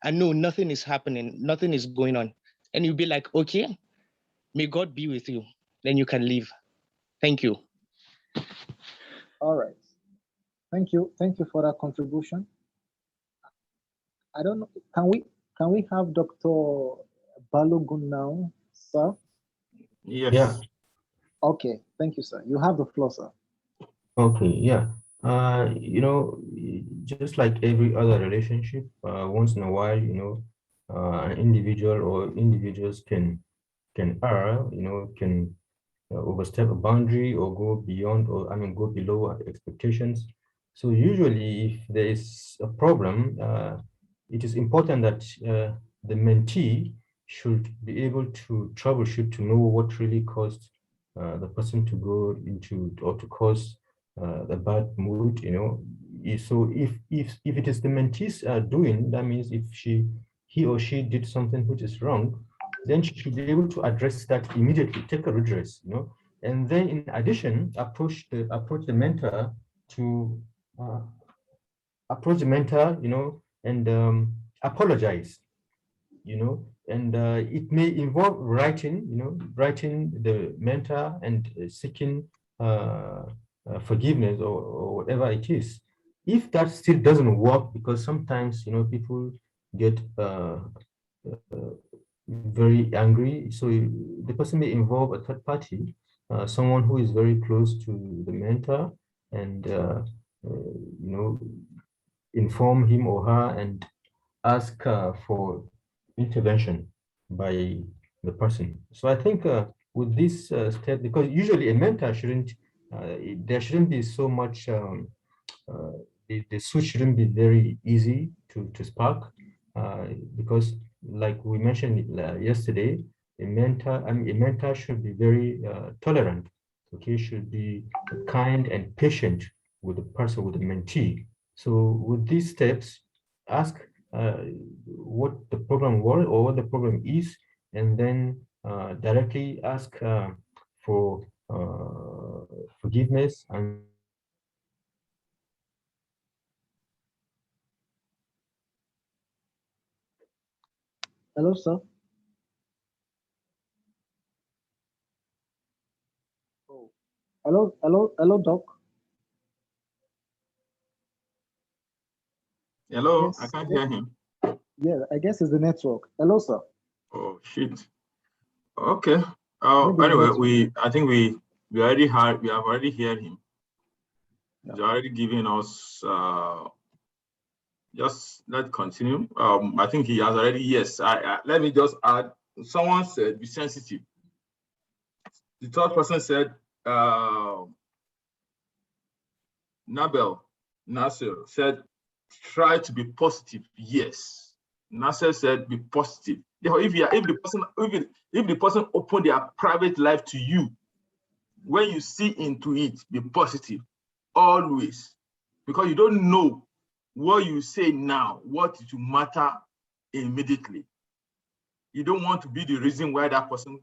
I know nothing is happening, nothing is going on. And you'll be like, okay, may God be with you. Then you can leave. Thank you. All right. Thank you. Thank you for that contribution. I don't know. Can we have Dr. Balogun now, sir? Yes. Yeah. Okay. Thank you, sir. You have the floor, sir. Okay, yeah. You know, just like every other relationship, once in a while, you know, an individual or individuals can err, you know, can overstep a boundary or go beyond, or I mean, go below expectations. So usually, if there is a problem, it is important that the mentee should be able to troubleshoot to know what really caused the person to go into or to cause the bad mood. You know, so if it is the mentee's doing, that means if he or she did something which is wrong, then she should be able to address that immediately, take a redress, you know, and then in addition, approach the mentor to you know, and apologize, you know, and it may involve writing, you know, writing the mentor and seeking forgiveness or whatever it is. If that still doesn't work, because sometimes, you know, people get very angry, so the person may involve a third party, someone who is very close to the mentor, and you know, inform him or her and ask for intervention by the person. So I think with this step, because usually a mentor shouldn't, there shouldn't be so much, the switch shouldn't be very easy to spark, because like we mentioned yesterday, a mentor should be very tolerant, okay, should be kind and patient with the person, with the mentee. So with these steps, ask what the problem was or what the problem is, and then directly ask for forgiveness and Hello, sir. Oh. Hello, Doc. Hello, I can't hear him. Yeah, I guess it's the network. Hello, sir. Oh shit. Okay. Anyway, I think we have already heard him. He's already given us. Just let's continue. I think he has already. Yes. Let me just add. Someone said be sensitive. The third person said. Nasser said, try to be positive. Yes. Nasser said, be positive. Therefore, if the person opened their private life to you, when you see into it, be positive always, because you don't know what you say now, what it will matter immediately. You don't want to be the reason why that person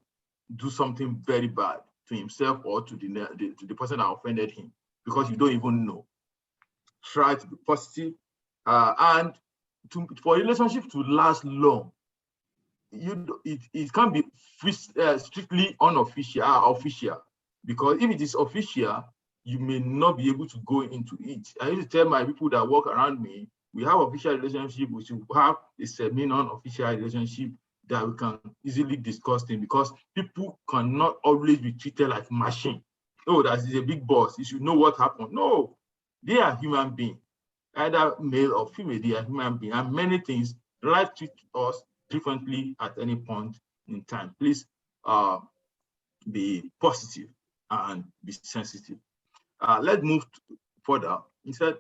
do something very bad to himself or to the person that offended him, because you don't even know. Try to be positive, and for a relationship to last long, it can't be strictly unofficial, official, because if it is official, you may not be able to go into it. I used to tell my people that work around me, we have official relationship, we should have a semi-non-official relationship that we can easily discuss things, because people cannot always be treated like machine. Oh, that is a big boss, you should know what happened. No, they are human beings, either male or female, they are human beings, and many things, life treats us differently at any point in time. Please be positive and be sensitive. Let's move further. He said,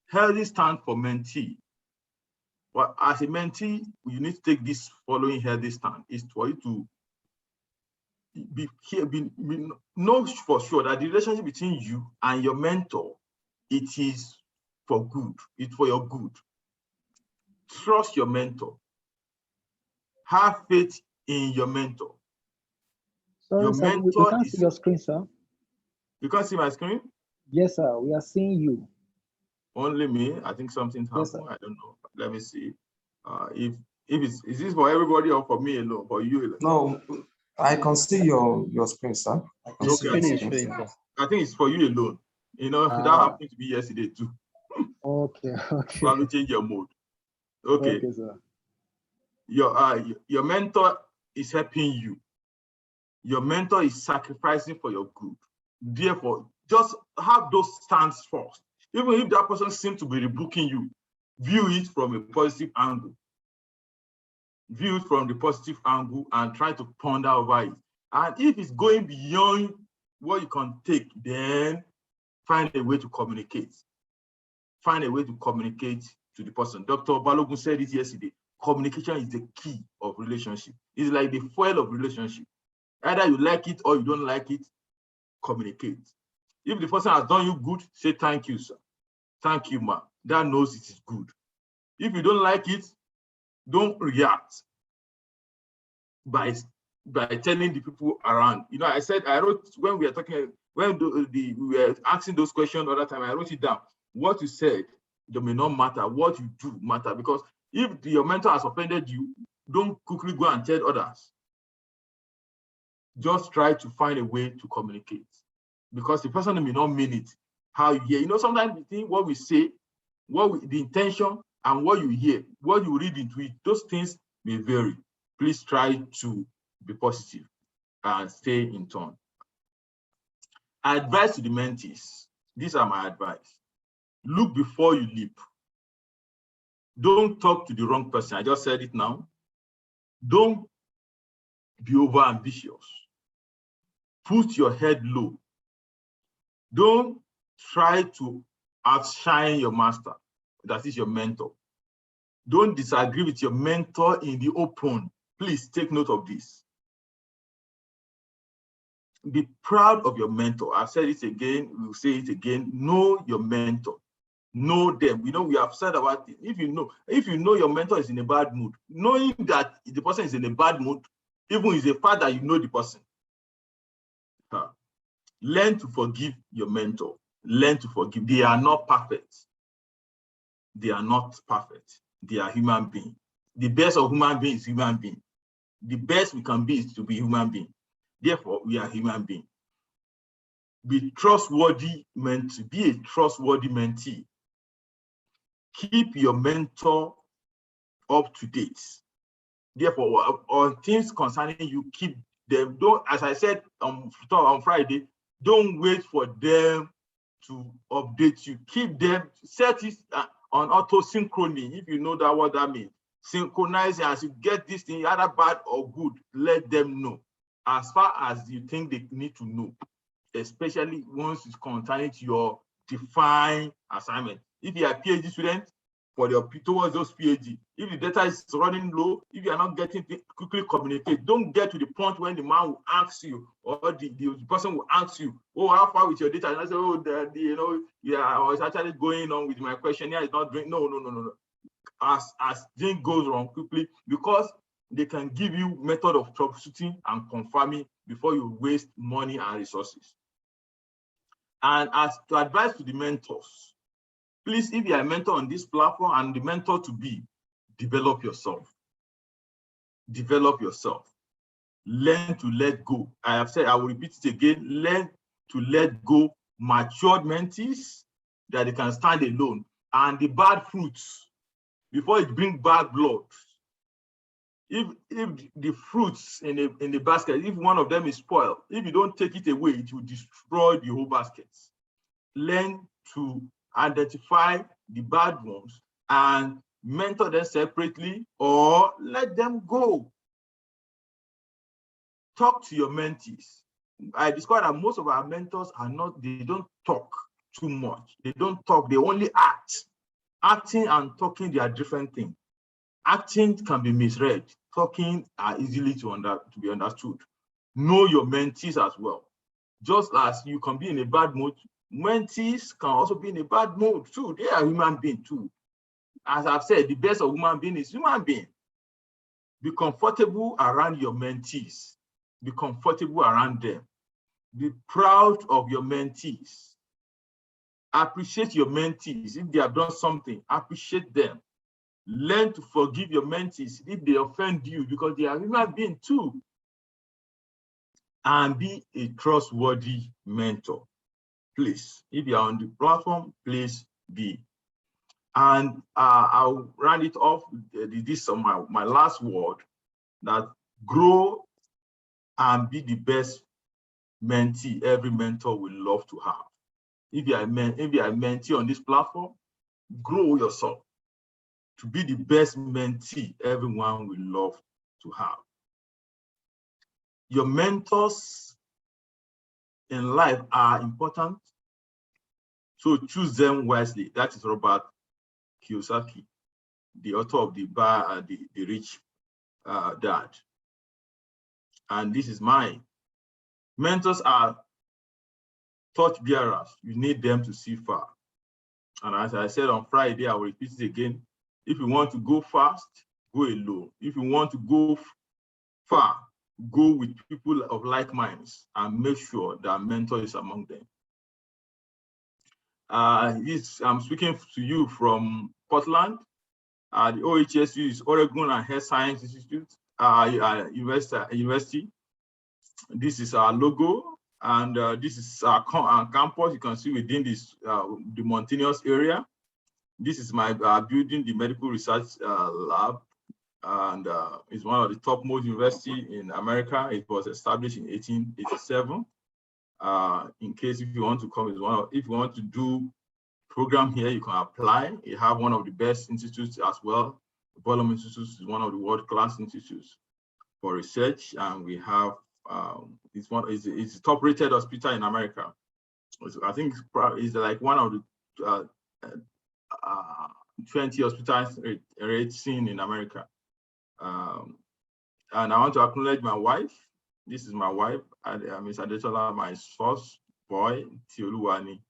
healthy stand for mentee. Well, as a mentee, you need to take this following healthy stand. Is for you to know for sure that the relationship between you and your mentor, it is for good. It's for your good. Trust your mentor. Have faith in your mentor. Sorry, your sir, mentor we can't see your screen, sir. You can't see my screen? Yes, sir. We are seeing you. Only me? I think something happened. Yes, I don't know. Let me see. If is this for everybody or for me alone? For you alone? No, I can see your screen, sir. I can see your screen, sir. I think it's for you alone. You know, that happened to me yesterday too. Okay. Let me change your mode. Okay. Okay, sir. Your mentor is helping you. Your mentor is sacrificing for your good. Therefore, just have those stands first. Even if that person seems to be rebuking you, view it from a positive angle. View it from the positive angle and try to ponder over it. And if it's going beyond what you can take, then find a way to communicate. Find a way to communicate to the person. Dr. Balogun said it yesterday. Communication is the key of relationship. It's like the fuel of relationship. Either you like it or you don't like it, communicate. If the person has done you good, say thank you, sir. Thank you, ma. That knows it is good. If you don't like it, don't react by telling the people around. You know, I wrote when we were talking, when we were asking those questions the other time, I wrote it down. What you said, it may not matter. What you do matter, because if your mentor has offended you, don't quickly go and tell others. Just try to find a way to communicate, because the person may not mean it. How you hear, you know, sometimes the thing, what we say, the intention, and what you hear, what you read into it, those things may vary. Please try to be positive and stay in tone. Advice to the mentees. These are my advice. Look before you leap. Don't talk to the wrong person. I just said it now. Don't be over ambitious. Put your head low. Don't try to outshine your master, that is your mentor. Don't disagree with your mentor in the open. Please take note of this. Be proud of your mentor. I've said it again, we'll say it again. Know your mentor. Know them. You know, we have said about it. If you know your mentor is in a bad mood, knowing that the person is in a bad mood, even as a father, you know the person. Learn to forgive your mentor. Learn to forgive. They are not perfect. They are not perfect. They are human beings. The best of human beings is human being. The best we can be is to be human being. Therefore, we are human beings. Be trustworthy mentee. Be a trustworthy mentee. Keep your mentor up to date. Therefore, on things concerning you, keep them. Don't, as I said on Friday, don't wait for them to update you. Keep them, set it on auto synchrony, if you know that what that means. Synchronize it. As you get this thing, either bad or good, let them know as far as you think they need to know, especially once it's concerning to your defined assignment. If you are a PhD student, towards those PhD, if the data is running low, if you are not getting it, quickly communicate. Don't get to the point when the man will ask you, or the person will ask you, oh, how far with your data? And I say, oh, you know, yeah, I was actually going on with my questionnaire. It's not doing. No. As thing goes wrong, quickly, because they can give you method of troubleshooting and confirming before you waste money and resources. And as to advise to the mentors, please, if you are a mentor on this platform and the mentor to be, develop yourself. Develop yourself. Learn to let go. I have said, I will repeat it again, learn to let go matured mentees that they can stand alone, and the bad fruits before it brings bad blood. If the fruits in the basket, if one of them is spoiled, if you don't take it away, it will destroy the whole basket. Learn to identify the bad ones and mentor them separately or let them go. Talk to your mentees. I discovered that most of our mentors they don't talk too much. They don't talk, they only act. Acting and talking, they are different things. Acting can be misread. Talking are easily to be understood. Know your mentees as well. Just as you can be in a bad mood, mentees can also be in a bad mood too. They are human beings too. As I've said, the best of human being is human being. Be comfortable around your mentees. Be comfortable around them. Be proud of your mentees. Appreciate your mentees. If they have done something, appreciate them. Learn to forgive your mentees if they offend you, because they are human beings too. And be a trustworthy mentor. Please, if you are on the platform, please be. And I'll round it off. This is my last word, that grow and be the best mentee every mentor will love to have. If you are a mentee on this platform, grow yourself to be the best mentee everyone will love to have. Your mentors in life are important, so choose them wisely. That is Robert Kiyosaki, the author of the Rich Dad. And this is mine. Mentors are torch bearers. You need them to see far. And as I said on Friday, I will repeat it again. If you want to go fast, go alone. If you want to go far, go with people of like minds and make sure that mentor is among them. I'm speaking to you from Portland. The OHSU is Oregon and Health Science Institute University. This is our logo, and this is our campus. You can see within this the mountainous area. This is my building, the Medical Research Lab, and it's one of the topmost universities in America. It was established in 1887. In case if you want to come, if you want to do program here, you can apply. You have one of the best institutes as well. The Bolom Institute is one of the world-class institutes for research, and we have it's the top-rated hospital in America. I think it's like one of the 20 hospitals rating in America. And I want to acknowledge my wife. This is my wife, Ms. Adetola, my first boy, Tioluwani.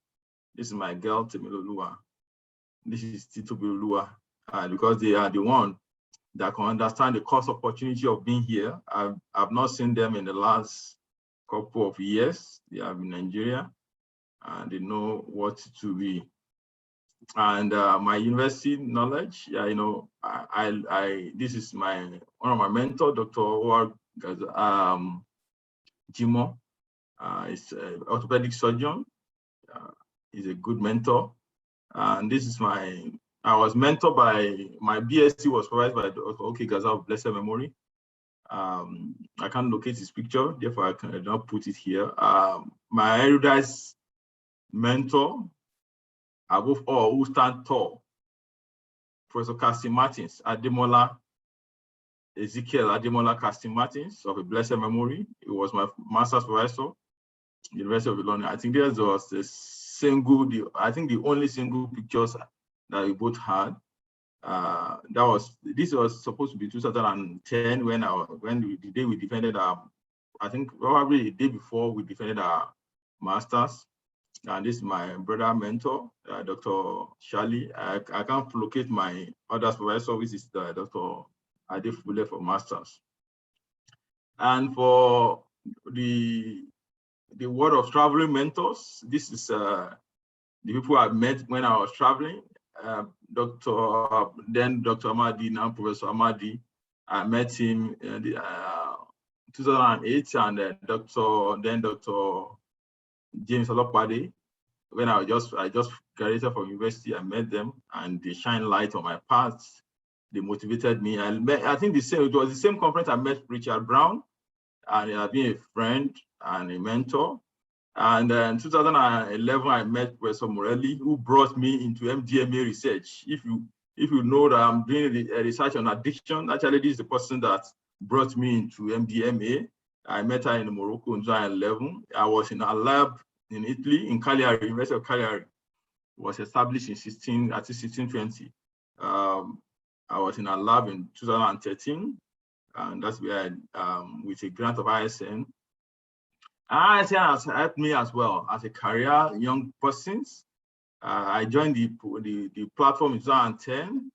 This is my girl, Temilolua. This is Tito Bilulua, because they are the one that can understand the cost opportunity of being here. I've not seen them in the last couple of years. They are in Nigeria, and they know what to be. And my university knowledge, this is one of my mentors, Dr. Howard Jimo. He's an orthopedic surgeon. He's a good mentor. And this is I was mentored by, my BSc was provided by Dr. Oke Gaza of blessed memory. I can't locate his picture, therefore I cannot put it here. My erudite mentor, above all, who stand tall, Professor Casting Martins, Ademola, Ezekiel Ademola Casting Martins of a blessed memory. He was my master's professor, University of Illinois. I think there was the only single pictures that we both had. This was supposed to be 2010 the day we defended I think probably the day before we defended our masters. And this is my brother mentor, Dr. Shali. I can't locate my other supervisor, which is Dr. Adefule for masters. And for the world of traveling mentors, this is the people I met when I was traveling. Dr. Amadi, now Professor Amadi. I met him in 2008, and Dr. James Olopade. When I just graduated from university, I met them, and they shine light on my path. They motivated me. I think it was the same conference I met Richard Brown, and he had been a friend and a mentor. And in 2011, I met Professor Morelli, who brought me into MDMA research. If you know that I'm doing research on addiction, actually this is the person that brought me into MDMA. I met her in Morocco in 2011. I was in a lab in Italy, in Cagliari, University of Cagliari. It was established in 1620. I was in a lab in 2013, and that's where with a grant of ISN. ISN has helped me as well as a career young person. I joined the platform in 2010,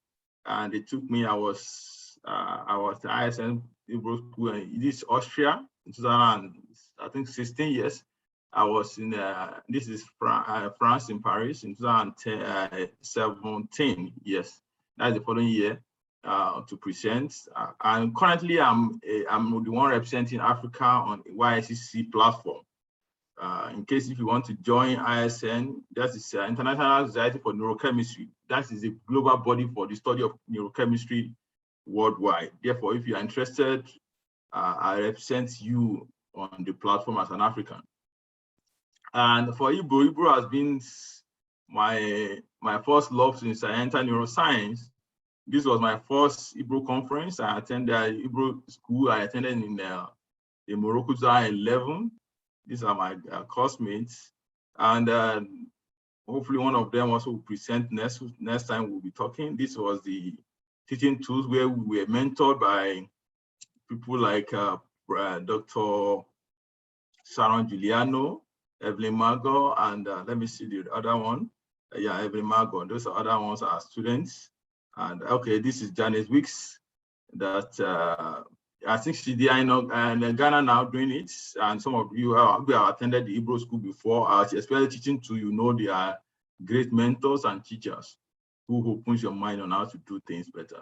and they took me. I was the ISN school in this Austria in 2016 years. I was in this is France in Paris in 2017. Yes, that's the following year to present. And currently, I'm the one representing Africa on the YSCC platform. In case if you want to join ISN, that is International Society for Neurochemistry. That is a global body for the study of neurochemistry worldwide. Therefore, if you are interested, I represent you on the platform as an African. And for Igbo has been my first love since I entered neuroscience. This was my first Igbo conference. I attended Igbo school. I attended in Morocco 2011. These are my classmates. And hopefully one of them also will present next time we'll be talking. This was the teaching tools where we were mentored by people like Dr. Sharon Giuliano, Evelyn Margot, and let me see the other one. Yeah, Evelyn Margot. Those other ones are students. And okay, this is Janice Wicks. That I think she's in Ghana now doing it. And some of you have attended the Hebrew school before. Especially teaching to they are great mentors and teachers who opens your mind on how to do things better.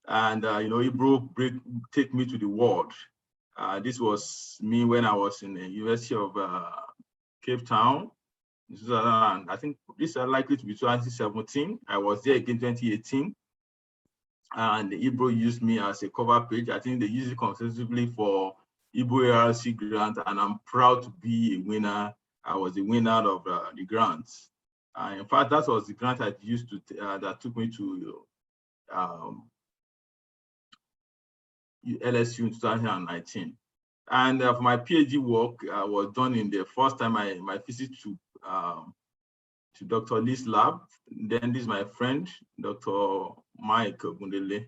And Hebrew take me to the world. This was me when I was in the University of Cape Town. I think this is likely to be 2017. I was there again 2018. And Igbo used me as a cover page. I think they use it consistently for Igbo ARC grant, and I'm proud to be a winner. I was the winner of the grants. In fact, that was the grant I used to that took me to LSU in 2019. And for my PhD work was done in the first time my visit to Dr. Lee's lab. Then this is my friend, Dr. Mike Gundele.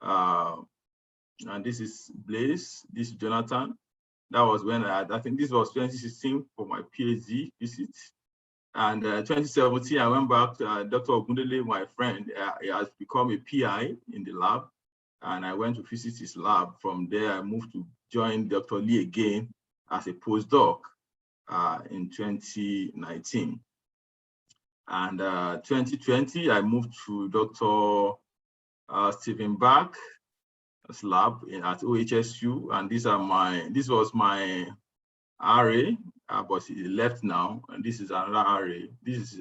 And this is Blaise, this is Jonathan. That was when I think this was 2016 for my PhD visit. And 2017, I went back to Dr. Gundele, my friend. He has become a PI in the lab. And I went to visit his lab. From there, I moved to join Dr. Lee again as a postdoc in 2019. And 2020, I moved to Dr. Stephen Bach's lab at OHSU, and this was my RA, but he left now, and this is another RA. This is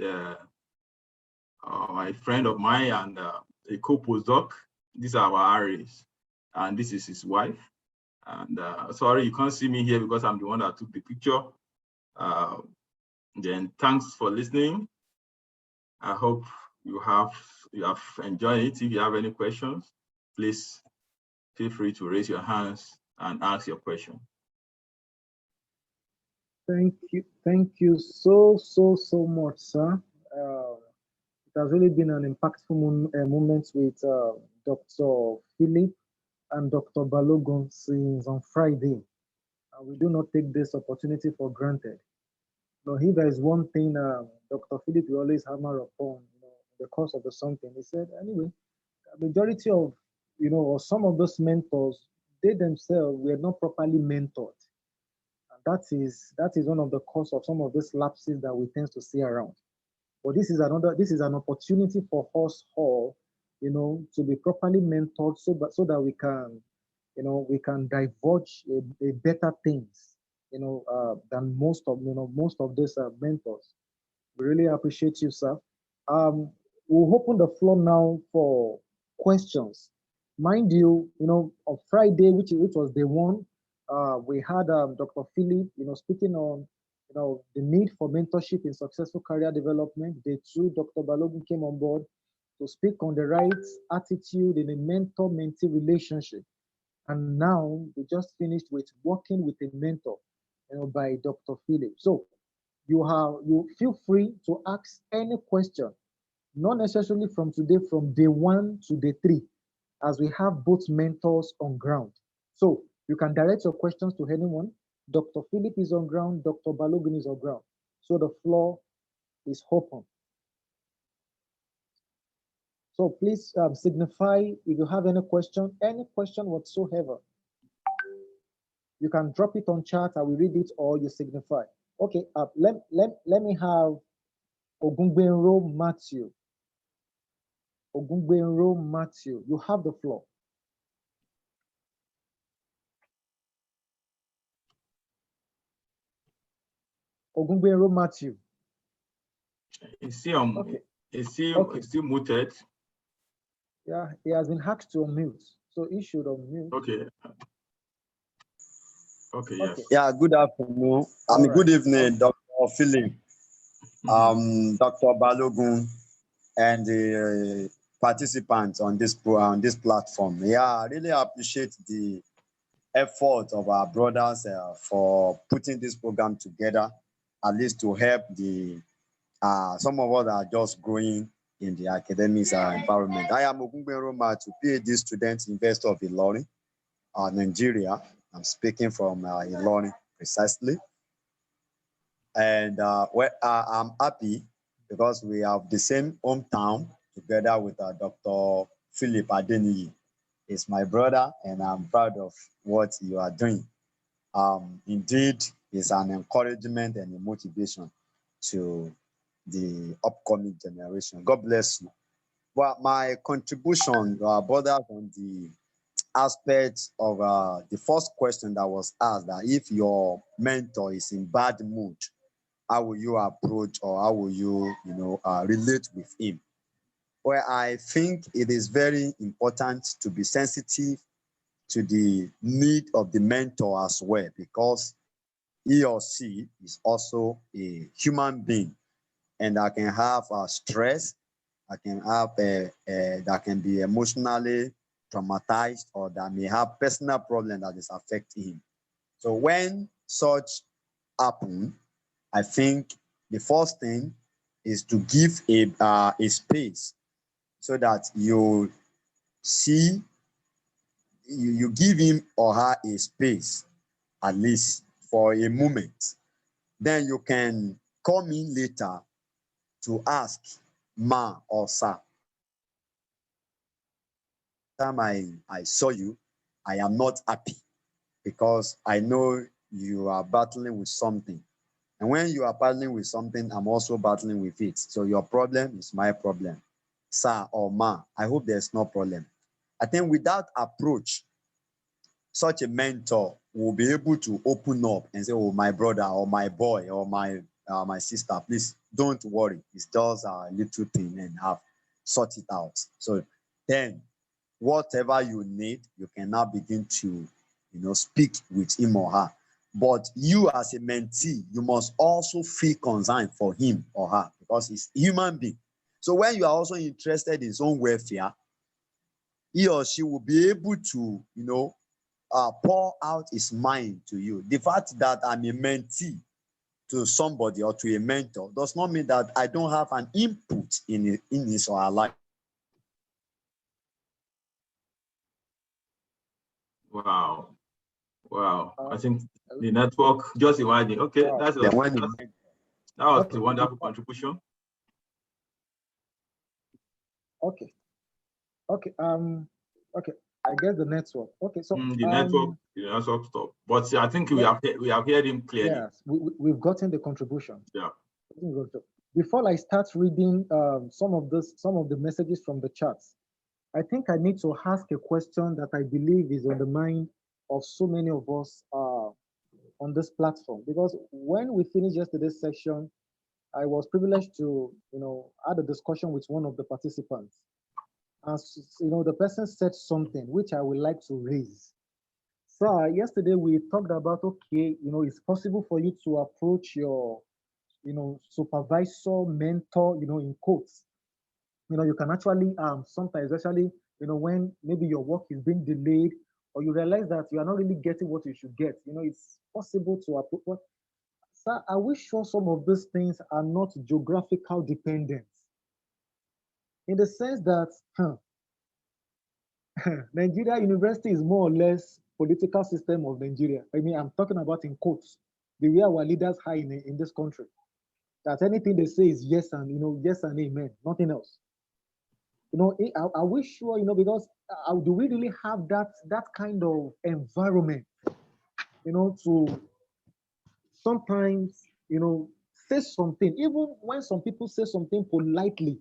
my friend of mine and a co-postdoc. These are our RAs, and this is his wife. And sorry, you can't see me here because I'm the one that took the picture. Then thanks for listening. I hope you have enjoyed it. If you have any questions, please feel free to raise your hands and ask your question. Thank you so much, sir. It has really been an impactful moment with Dr. Philip and Dr. Balogun since on Friday. We do not take this opportunity for granted. Now, if there is one thing Dr. Philip will always hammer upon, the course of the something, he said, anyway, the majority of, or some of those mentors, they themselves were not properly mentored. And that is one of the cause of some of these lapses that we tend to see around. But this is an opportunity for us all, to be properly mentored so that we can, we can divulge a better things, than most of these mentors. We really appreciate you, sir. We'll open the floor now for questions. Mind you, on Friday, which was day one, we had Dr. Philip, speaking on, the need for mentorship in successful career development. Day two, Dr. Balogun came on board to speak on the right attitude in a mentor-mentee relationship. And now we just finished with working with a mentor, by Dr. Philip. So you feel free to ask any question, not necessarily from today, from day one to day three, as we have both mentors on ground. So you can direct your questions to anyone. Dr. Philip is on ground, Dr. Balogun is on ground. So the floor is open. So please signify if you have any question whatsoever. You can drop it on chat, I will read it, or you signify. Okay, let me have Ogungbenro Matthew. Ogungbenro Matthew, you have the floor. Ogungbenro Matthew. Is he muted? Yeah, he has been hacked to unmute, so he should unmute. Okay. Okay, yes. Yeah, good afternoon. Good evening, Dr. Dr. Philip, Dr. Balogun, and the participants on this platform. Yeah, I really appreciate the effort of our brothers for putting this program together, at least to help the some of us are just growing in the academic environment. I am Ogungbe Roma, PhD student, investor of Ilorin, Nigeria. I'm speaking from Ilorin precisely. And I'm happy because we have the same hometown together with Dr. Philip A Adeniyi. He's my brother, and I'm proud of what you are doing. Indeed, it's an encouragement and a motivation to the upcoming generation. God bless you. Well, my contribution, brothers, on the aspect of the first question that was asked, that if your mentor is in bad mood, how will you approach, or how will you, relate with him? Well, I think it is very important to be sensitive to the need of the mentor as well, because he or she is also a human being, and I can have stress, I can have that can be emotionally traumatized, or that may have personal problem that is affecting him. So when such happen, I think the first thing is to give a space, so that you see, you give him or her a space, at least for a moment. Then you can come in later to ask, ma or sir, time I saw you, I am not happy, because I know you are battling with something. And when you are battling with something, I'm also battling with it. So your problem is my problem. Sir or ma, I hope there's no problem. I think with that approach, such a mentor will be able to open up and say, oh, my brother or my boy or my sister, please don't worry. It's just a little thing, and have sort it out. So then whatever you need, you can now begin to, speak with him or her. But you as a mentee, you must also feel concerned for him or her, because he's a human being. So when you are also interested in his own welfare, he or she will be able to, pour out his mind to you. The fact that I'm a mentee to somebody or to a mentor does not mean that I don't have an input in his or her life. Wow. I think the network, just imagine. Okay, wow. that was a wonderful contribution. Okay. Okay. I guess the network. Okay, so the network stop. But I think we have heard him clearly. Yes, we've gotten the contribution. Yeah. Before I start reading some of the messages from the chats, I think I need to ask a question that I believe is on the mind of so many of us on this platform. Because when we finished yesterday's session, I was privileged to, have a discussion with one of the participants. As the person said something which I would like to raise. So yesterday we talked about, okay, it's possible for you to approach your, supervisor, mentor, in quotes. You can actually sometimes, especially, when maybe your work is being delayed, or you realize that you are not really getting what you should get. It's possible to approach. But sir, are we sure some of these things are not geographical dependent? In the sense that, Nigeria University is more or less political system of Nigeria. I mean, I'm talking about in quotes, the way our leaders are in this country. That anything they say is yes and yes and amen, nothing else. Are we sure? Because do we really have that kind of environment? To sometimes say something, even when some people say something politely,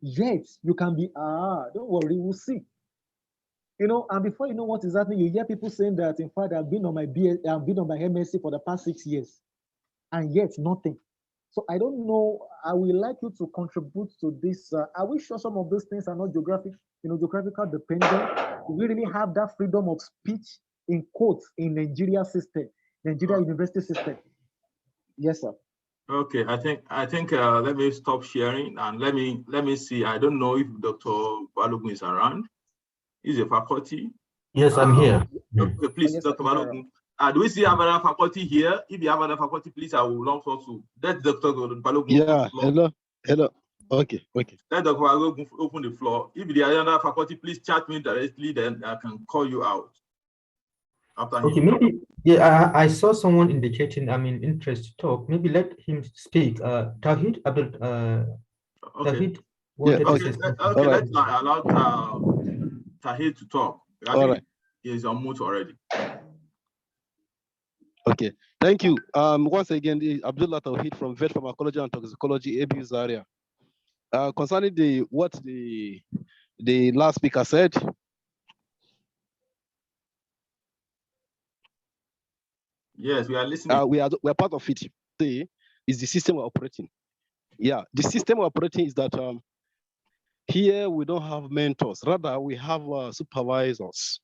yet you can be don't worry, we'll see. And before you know what is happening, you hear people saying that, in fact, I've been on my MSc for the past 6 years, and yet nothing. So I don't know. I would like you to contribute to this. Are we sure some of those things are not geographical dependent? Do we really have that freedom of speech, in quotes, in Nigeria university system? Yes, sir. Okay, I think let me stop sharing and let me see. I don't know if Dr. Balogun is around. He's a faculty. Yes, I'm here. Okay, please, Yes, Dr. Balogun. Do we still have another faculty here? If you have another faculty, please, I will love to. Let Dr. Balogun. Yeah, hello. Okay. Let Dr. Balogun open the floor. If there are another faculty, please chat me directly, then I can call you out. After Okay, him. maybe, yeah, I saw someone indicating, interest to talk. Maybe let him speak. Tawhid, Tawhid wanted to say something. Okay, let's allow Tahir to talk. I think he is on mute already. Okay, thank you. Once again, Abdullah Tawhid from Vet Pharmacology and Toxicology, ABU Zaria. Concerning what the last speaker said. Yes, we are listening. We are part of it. Is the system we're operating. Yeah, the system we're operating is that here we don't have mentors. Rather, we have supervisors.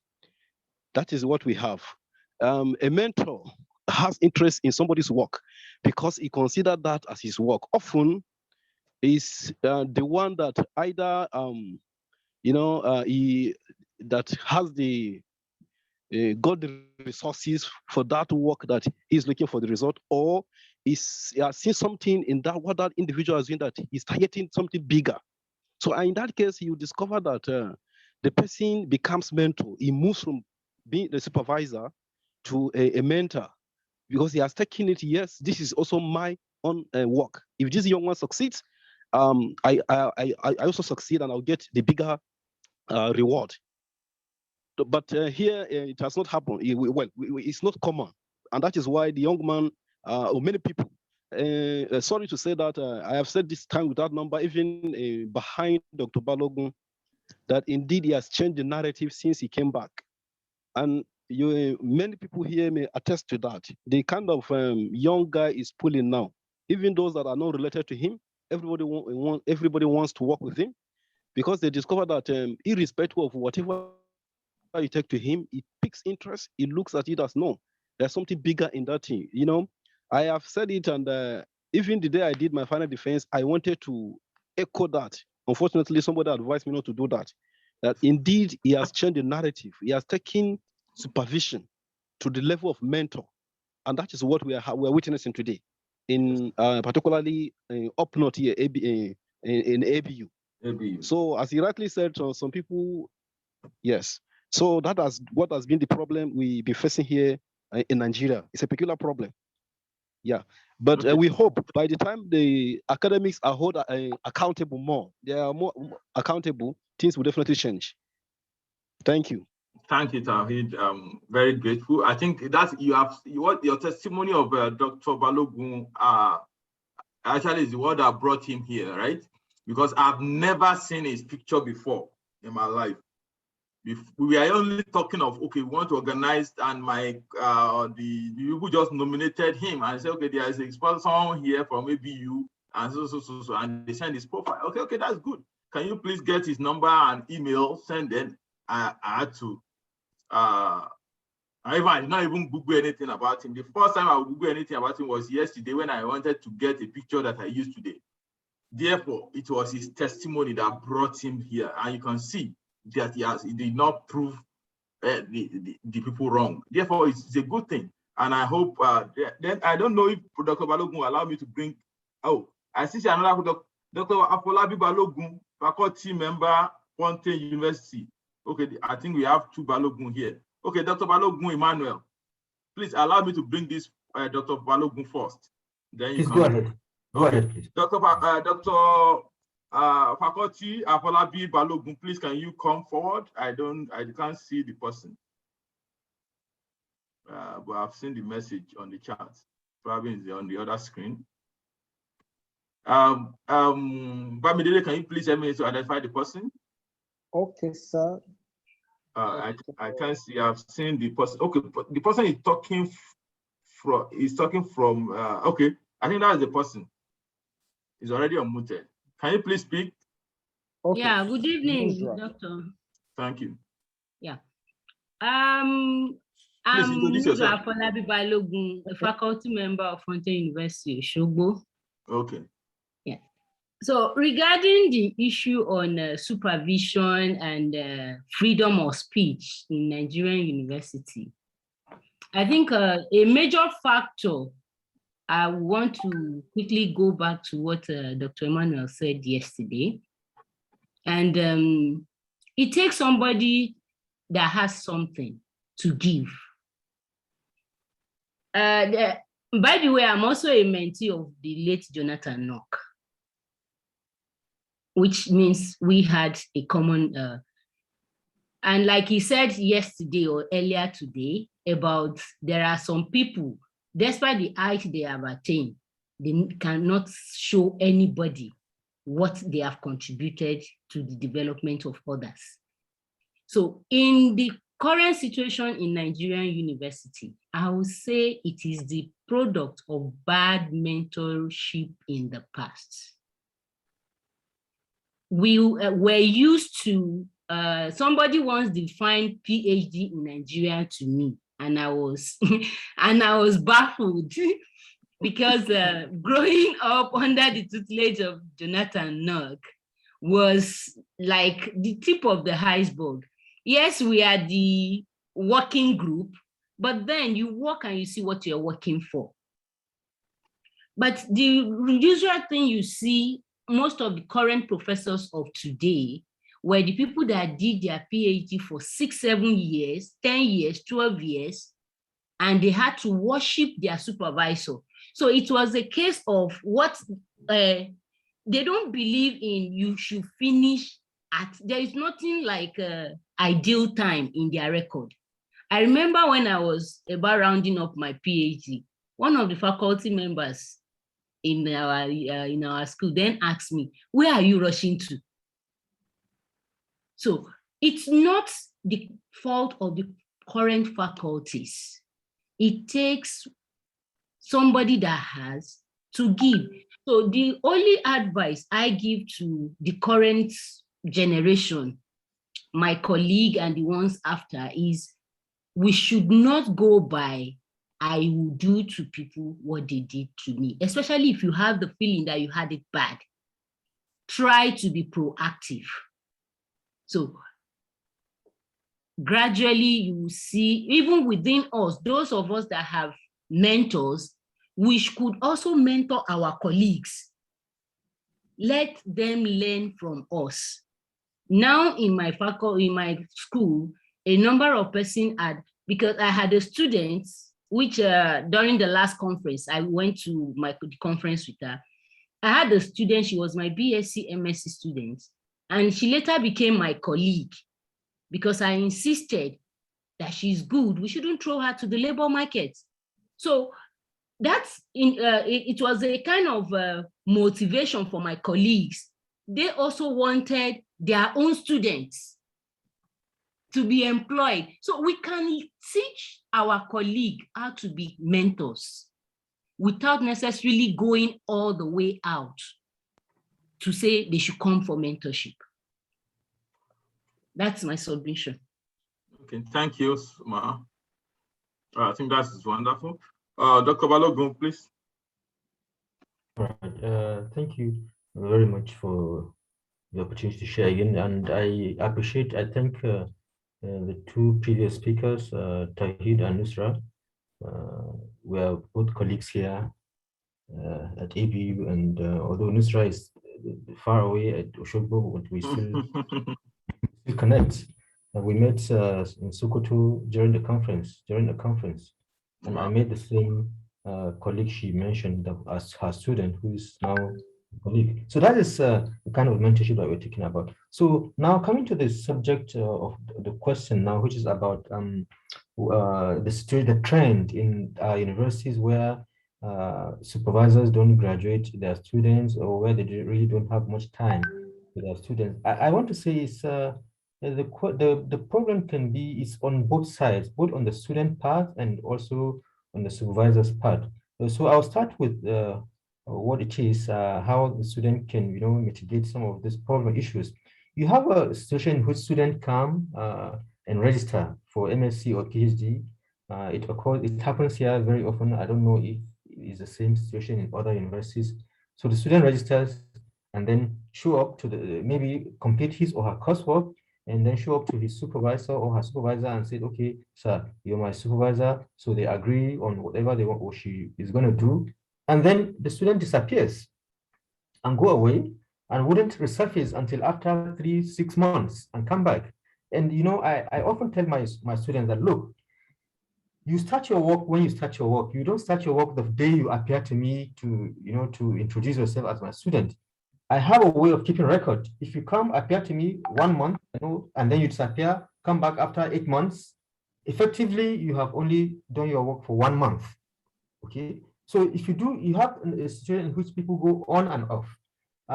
That is what we have. A mentor has interest in somebody's work because he considers that as his work. Often, is the one that either he that has the got the resources for that work that he's looking for the result, or is seeing something in that what that individual is doing that he's targeting something bigger. So in that case, you discover that the person becomes mentor. He moves from being the supervisor to a mentor because he has taken it. Yes, this is also my own work. If this young one succeeds, I also succeed and I'll get the bigger reward. But here it has not happened. It's not common, and that is why the young man or many people. Sorry to say that I have said this time without number, even behind Dr. Balogun, that indeed he has changed the narrative since he came back, and many people here may attest to that. The kind of young guy is pulling now, even those that are not related to him. Everybody wants to work with him because they discover that irrespective of whatever you take to him, it piques interest. He looks at it as no, there's something bigger in that thing. I have said it, and even the day I did my final defense, I wanted to echo that. Unfortunately, somebody advised me not to do that. That indeed he has changed the narrative. He has taken supervision to the level of mentor, and that is what we are witnessing today, in particularly up north here, in ABU. So as he rightly said, some people, yes. So that what has been the problem we've been facing here in Nigeria. It's a peculiar problem. Yeah, but we hope by the time the academics are held accountable more, they are more accountable, things will definitely change. Thank you. Thank you, Tawhid. Very grateful. I think that your testimony of Dr. Balogun actually is the one that brought him here, right? Because I've never seen his picture before in my life. We are only talking of, okay, we want to organize, and the people just nominated him and said, okay, there is a person here from maybe you, and so, and they send his profile. Okay, that's good. Can you please get his number and email? Send them. I had to. I did not even Google anything about him. The first time I would Google anything about him was yesterday when I wanted to get a picture that I used today. Therefore, it was his testimony that brought him here, and you can see that he did not prove the people wrong. Therefore, it's a good thing. And I hope, then I don't know if Dr. Balogun will allow me to bring, I see another Dr. Afolabi Balogun, faculty member, Ponte University. Okay, I think we have two Balogun here. Okay, Dr. Balogun Emmanuel, please allow me to bring this Dr. Balogun first. Then you please can go ahead. Go ahead, please. Dr. Faculty Afolabi Balogun, please can you come forward? I can't see the person, but I've seen the message on the chat. Probably it's on the other screen. Bamidele, can you please help me to identify the person? Okay, sir. I can't see. I've seen the person. Okay, the person is talking from. Okay, I think that is the person. He's already unmuted. Can you please speak? Okay. Yeah, good evening, Doctor. Thank you. Yeah. I'm Afolabi Balogun, a faculty member of Fonte University, Shogbo. Okay. Yeah. So regarding the issue on supervision and freedom of speech in Nigerian university, I think a major factor, I want to quickly go back to what Dr. Emmanuel said yesterday. And it takes somebody that has something to give. By the way, I'm also a mentee of the late Jonathan Nock, which means we had a common, and like he said yesterday or earlier today, about there are some people, despite the height they have attained, they cannot show anybody what they have contributed to the development of others. So in the current situation in Nigerian university, I would say it is the product of bad mentorship in the past. We were used to, somebody once defined PhD in Nigeria to me, and I was, and I was baffled because growing up under the tutelage of Jonathan Nock was like the tip of the iceberg. Yes, we are the working group, but then you work and you see what you're working for. But the usual thing you see, most of the current professors of today were the people that did their PhD for 6, 7 years, 10 years, 12 years, and they had to worship their supervisor. So it was a case of what they don't believe in. You should finish at, there is nothing like ideal time in their record. I remember when I was about rounding up my PhD, one of the faculty members in our school then asked me, where are you rushing to? So it's not the fault of the current faculties. It takes somebody that has to give. So the only advice I give to the current generation, my colleague and the ones after, is we should not go by, I will do to people what they did to me, especially if you have the feeling that you had it bad. Try to be proactive. So gradually you will see, even within us, those of us that have mentors, we could also mentor our colleagues. Let them learn from us. Now in my faculty, in my school, a number of persons had, because I had a student, which during the last conference, I went to the conference with her. I had a student, she was my BSc, MSc student, and she later became my colleague because I insisted that she's good. We shouldn't throw her to the labor market. So that's it was a kind of motivation for my colleagues. They also wanted their own students to be employed. So we can teach our colleague how to be mentors without necessarily going all the way out to say they should come for mentorship. That's my submission. Okay, thank you, Ma. I think that is wonderful. Dr. Balogun, please. All right. Thank you very much for the opportunity to share again, and I appreciate, I think the two previous speakers, Tahid and Nusra, we are both colleagues here at ABU, and although Nusra is far away at Oshogbo, but we still connect. We met in Sokoto during the conference, and I met the same colleague she mentioned as her student, who is now a colleague. So that is the kind of mentorship that we're talking about. So now coming to the subject of the question now, which is about the trend in universities where supervisors don't graduate their students, or where they really don't have much time with their students. I want to say it's the problem can be is on both sides, both on the student part and also on the supervisor's part. So I'll start with what it is, how the student can mitigate some of these problem issues. You have a situation in which students come and register for MSc or PhD. It happens here very often. I don't know if it's the same situation in other universities. So the student registers and then show up to the, maybe complete his or her coursework, and then show up to his supervisor or her supervisor and say, okay, sir, you're my supervisor. So they agree on whatever they want or she is going to do. And then the student disappears and go away and wouldn't resurface until after 3-6 months and come back. And you know, I often tell my students that, look, you start your work when you start your work. You don't start your work the day you appear to me to, you know, to introduce yourself as my student. I have a way of keeping record. If you come appear to me 1 month, you know, and then you disappear, come back after 8 months, effectively you have only done your work for 1 month. Okay. So if you do, you have a situation in which people go on and off.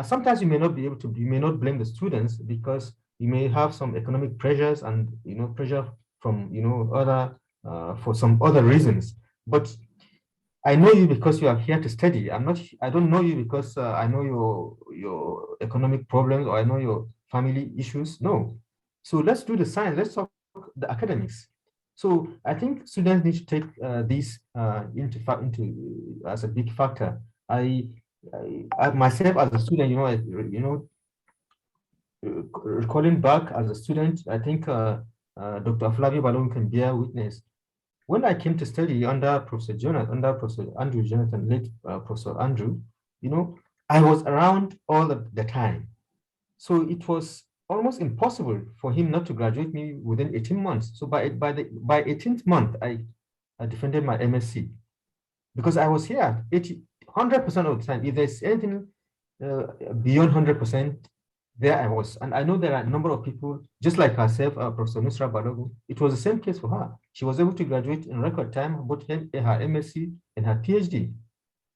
Sometimes you may not be able to, you may not blame the students because you may have some economic pressures and, you know, pressure from, you know, other, for some other reasons. But I know you because you are here to study. I don't know you because I know your economic problems or I know your family issues. No. So let's do the science. Let's talk the academics. So I think students need to take this into as a big factor. I myself as a student, recalling back as a student, I think Dr. Flavio Balon can bear witness. When I came to study under Professor Andrew Jonathan, late Professor Andrew, you know, I was around all the time. So it was almost impossible for him not to graduate me within 18 months. So by 18th month, I defended my MSc because I was here 100% of the time. If there's anything beyond 100%, there I was. And I know there are a number of people, just like herself, Professor Nusra Balogu, it was the same case for her. She was able to graduate in record time, both her MSc and her PhD.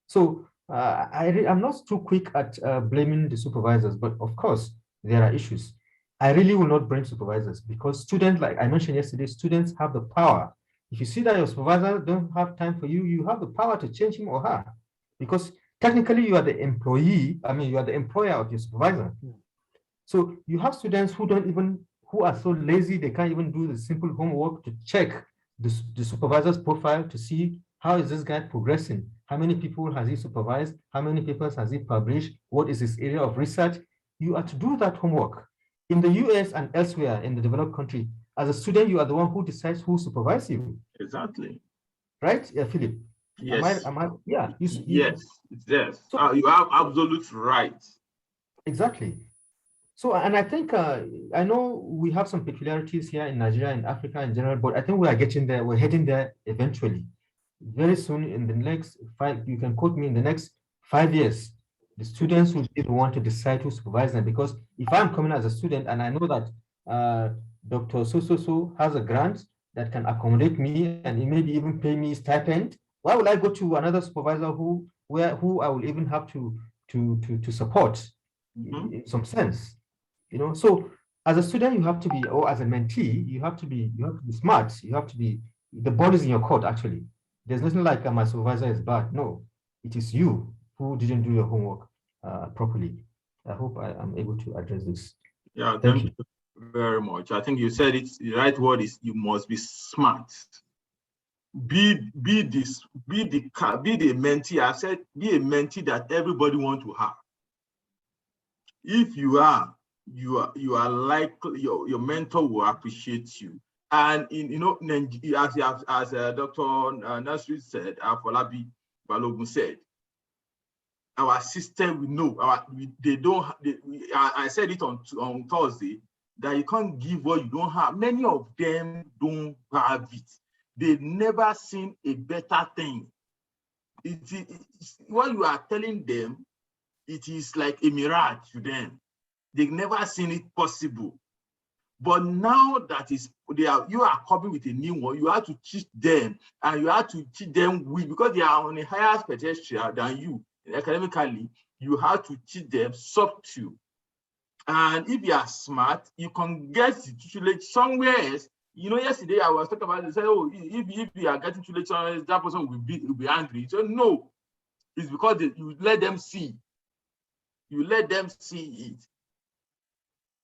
So I'm not too quick at blaming the supervisors, but of course, there are issues. I really will not blame supervisors because students, like I mentioned yesterday, students have the power. If you see that your supervisor don't have time for you, you have the power to change him or her because technically you are the employee, you are the employer of your supervisor. So you have students who are so lazy, they can't even do the simple homework to check the supervisor's profile to see how is this guy progressing? How many people has he supervised? How many papers has he published? What is his area of research? You are to do that homework. In the US and elsewhere in the developed country, as a student, you are the one who decides who supervises you. Exactly. Right, Philip? Yes. Yeah. Yes. So, you have absolute right. Exactly. So, and I think, I know we have some peculiarities here in Nigeria and Africa in general, but I think we are getting there. We're heading there eventually. Very soon in the next 5, you can quote me, in the next 5 years, the students will be the one to decide who supervises them. Because if I'm coming as a student and I know that Dr. So has a grant that can accommodate me and he maybe even pay me stipend, why would I go to another supervisor who I will even have to support in some sense? You know, so as a student, you have to be, or as a mentee, you have to be smart. You have to be, the ball is in your court, actually. There's nothing like my supervisor is bad. No, it is you who didn't do your homework properly. I hope I am able to address this. Yeah, thank you very much. I think you said it. The right word is you must be smart. Be the mentee. I said be a mentee that everybody wants to have. If you are likely your mentor will appreciate you. And as Dr. Nasri said, Folabi Balogun said, our system, we know I said it on Thursday that you can't give what you don't have. Many of them don't have it. They've never seen a better thing. It's what you are telling them, it is like a mirage to them. They've never seen it possible. But now that you are coming with a new one, you have to teach them, and you have to teach them because they are on a higher pedestal than you academically. You have to teach them subtle. And if you are smart, you can get too late somewhere else. Yesterday I was talking about it. Say, oh, if you are getting too late somewhere else, that person will be angry. So no, it's because you let them see. You let them see it.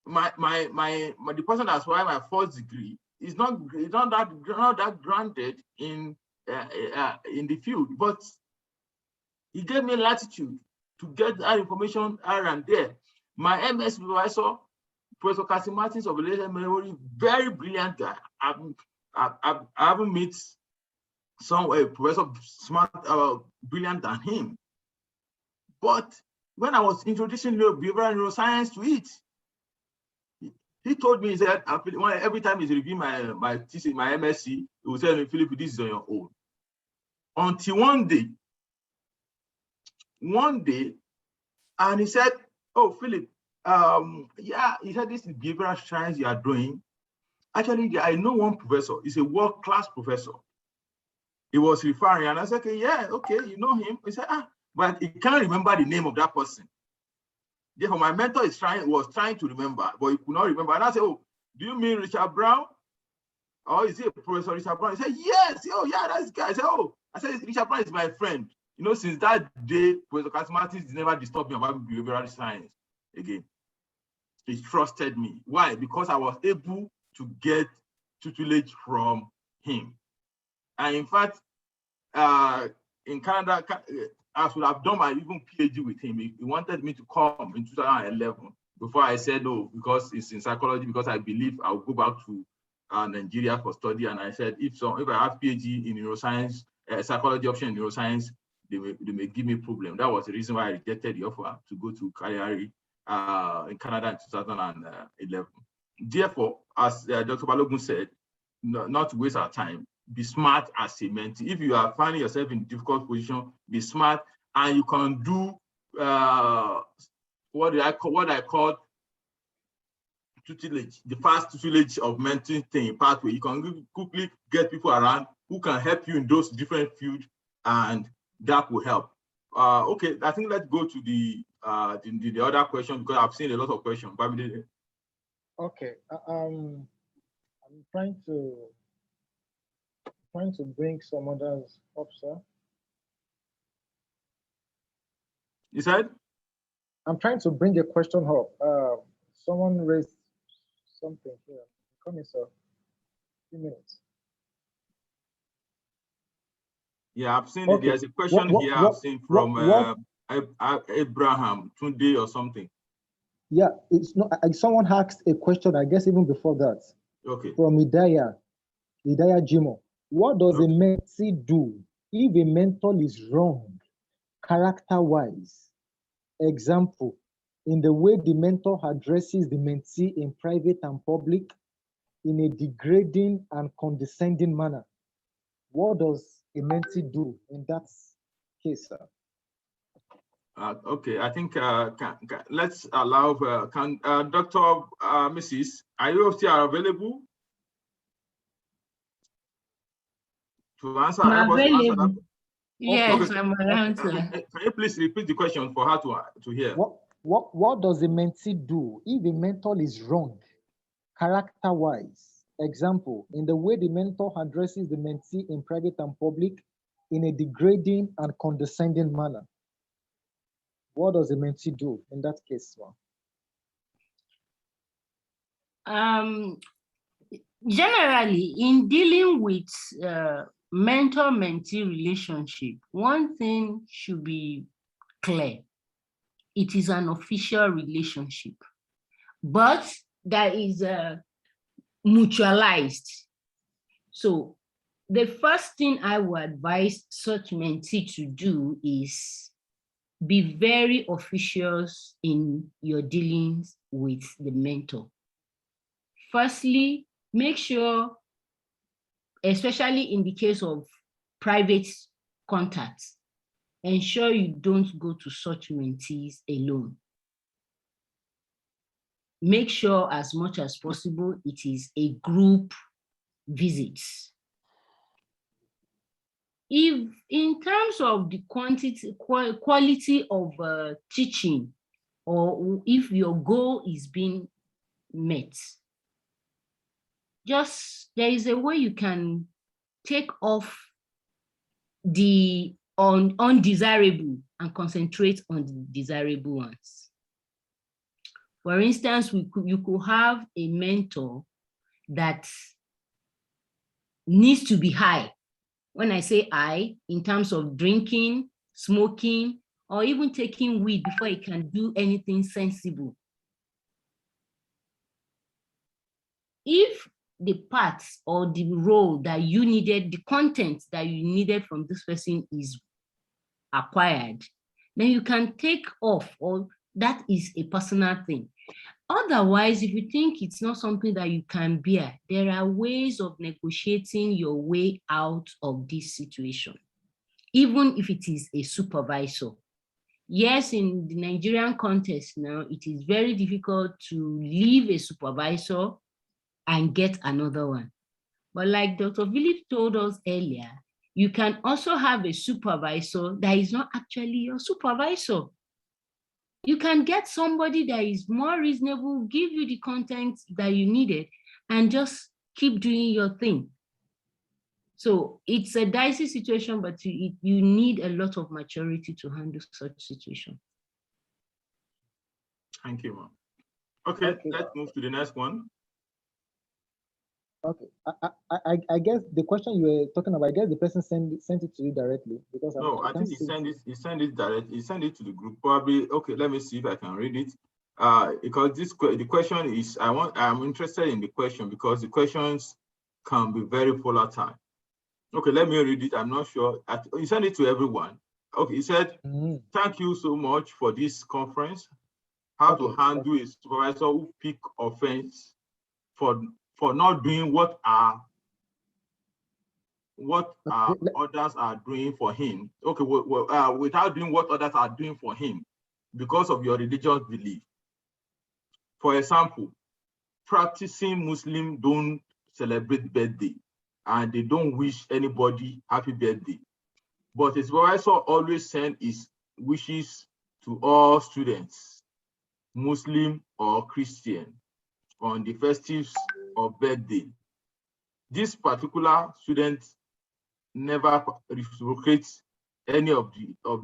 The person that's why my first degree is not that grounded in the field, but he gave me latitude. to get that information here and there. My MS supervisor, Professor Cassie Martins of Malaysia Memory, very brilliant guy. I haven't met some professor smart, brilliant than him. But when I was introducing behavioral neuroscience to it, he told me, he said, every time he's reviewing my thesis, my MSc, he will tell me, Philip, this is on your own. Until one day, and he said, oh, Philip, yeah, he said, this is behavioral science you are doing. Actually, I know one professor, he's a world-class professor. He was referring, and I said, okay, yeah, okay, you know him. He said, but he can't remember the name of that person. Therefore, my mentor was trying to remember, but he could not remember. And I said, oh, do you mean Richard Brown? Or is it Professor Richard Brown? He said, yes. Oh, yeah, that's the guy. I said, oh, Richard Brown is my friend. You know, since that day, Professor Cassie Martins never disturbed me about behavioral science again. He trusted me. Why? Because I was able to get tutelage from him. And in fact, in Canada, I should have done my even PhD with him. He wanted me to come in 2011 before I said no, because it's in psychology, because I believe I'll go back to Nigeria for study. And I said, if I have PhD in neuroscience, psychology option in neuroscience, they may give me a problem. That was the reason why I rejected the offer to go to Calgary in Canada in 2011. Therefore, as Dr. Balogun said, not to waste our time, be smart as a mentee. If you are finding yourself in a difficult position, be smart, and you can do what I call tutelage, the fast tutelage of mentoring thing pathway. You can quickly get people around who can help you in those different fields, and that will help. Okay, I think let's go to the other question, because I've seen a lot of questions. Okay, I'm trying to bring some others up, sir. You said? I'm trying to bring a question up. Someone raised something here. Come in, sir. 2 minutes. Yeah, I've seen Okay. it. There's a question here I've seen from Abraham Tunde or something. Yeah, it's not. Someone asked a question, I guess even before that. Okay. From Idaya Jimo. What does a mentee do if a mentor is wrong, character-wise? Example, in the way the mentor addresses the mentee in private and public, in a degrading and condescending manner. What does a mentee do in that case, sir? Okay, I think let's allow Dr. Mrs. Are you still available to answer? I'm available. Answer that? Yes, okay. I'm around. Can you please repeat the question for her to hear? What does a mentee do if a mentor is wrong, character-wise? Example, in the way the mentor addresses the mentee in private and public, in a degrading and condescending manner. What does a mentee do in that case, ma'am? Generally, in dealing with mentor-mentee relationship, one thing should be clear. It is an official relationship, but that is mutualized. So the first thing I would advise such mentee to do is be very officious in your dealings with the mentor. Firstly, make sure, especially in the case of private contacts, ensure you don't go to such mentees alone. Make sure as much as possible it is a group visit. If in terms of the quality of teaching, or if your goal is being met, there is a way you can take off the undesirable and concentrate on the desirable ones. For instance, you could have a mentor that needs to be high. When I say high, in terms of drinking, smoking, or even taking weed before he can do anything sensible. If the parts or the role that you needed, the content that you needed from this person is acquired, then you can take off, or that is a personal thing. Otherwise, if you think it's not something that you can bear, there are ways of negotiating your way out of this situation, even if it is a supervisor. Yes, in the Nigerian context now, it is very difficult to leave a supervisor and get another one. But like Dr. Philip told us earlier, you can also have a supervisor that is not actually your supervisor. You can get somebody that is more reasonable, give you the content that you needed, and just keep doing your thing. So it's a dicey situation, but you need a lot of maturity to handle such situation. Thank you, ma'am. Okay, let's move to the next one. Okay, I guess the question you were talking about, I guess the person sent it to you directly, because no, I think he sent it direct. He sent it to the group. Probably. Okay, let me see if I can read it. Because the question is, I'm interested in the question because the questions can be very volatile. Okay, let me read it. I'm not sure. He sent it to everyone. Okay, he said, thank you so much for this conference. How to handle a supervisor who pick offense for not doing what others are doing for him. Okay, without doing what others are doing for him because of your religious belief. For example, practicing Muslims don't celebrate birthday and they don't wish anybody happy birthday. But his supervisor always send his wishes to all students, Muslim or Christian, on the festives of birthday. This particular student never reciprocates any of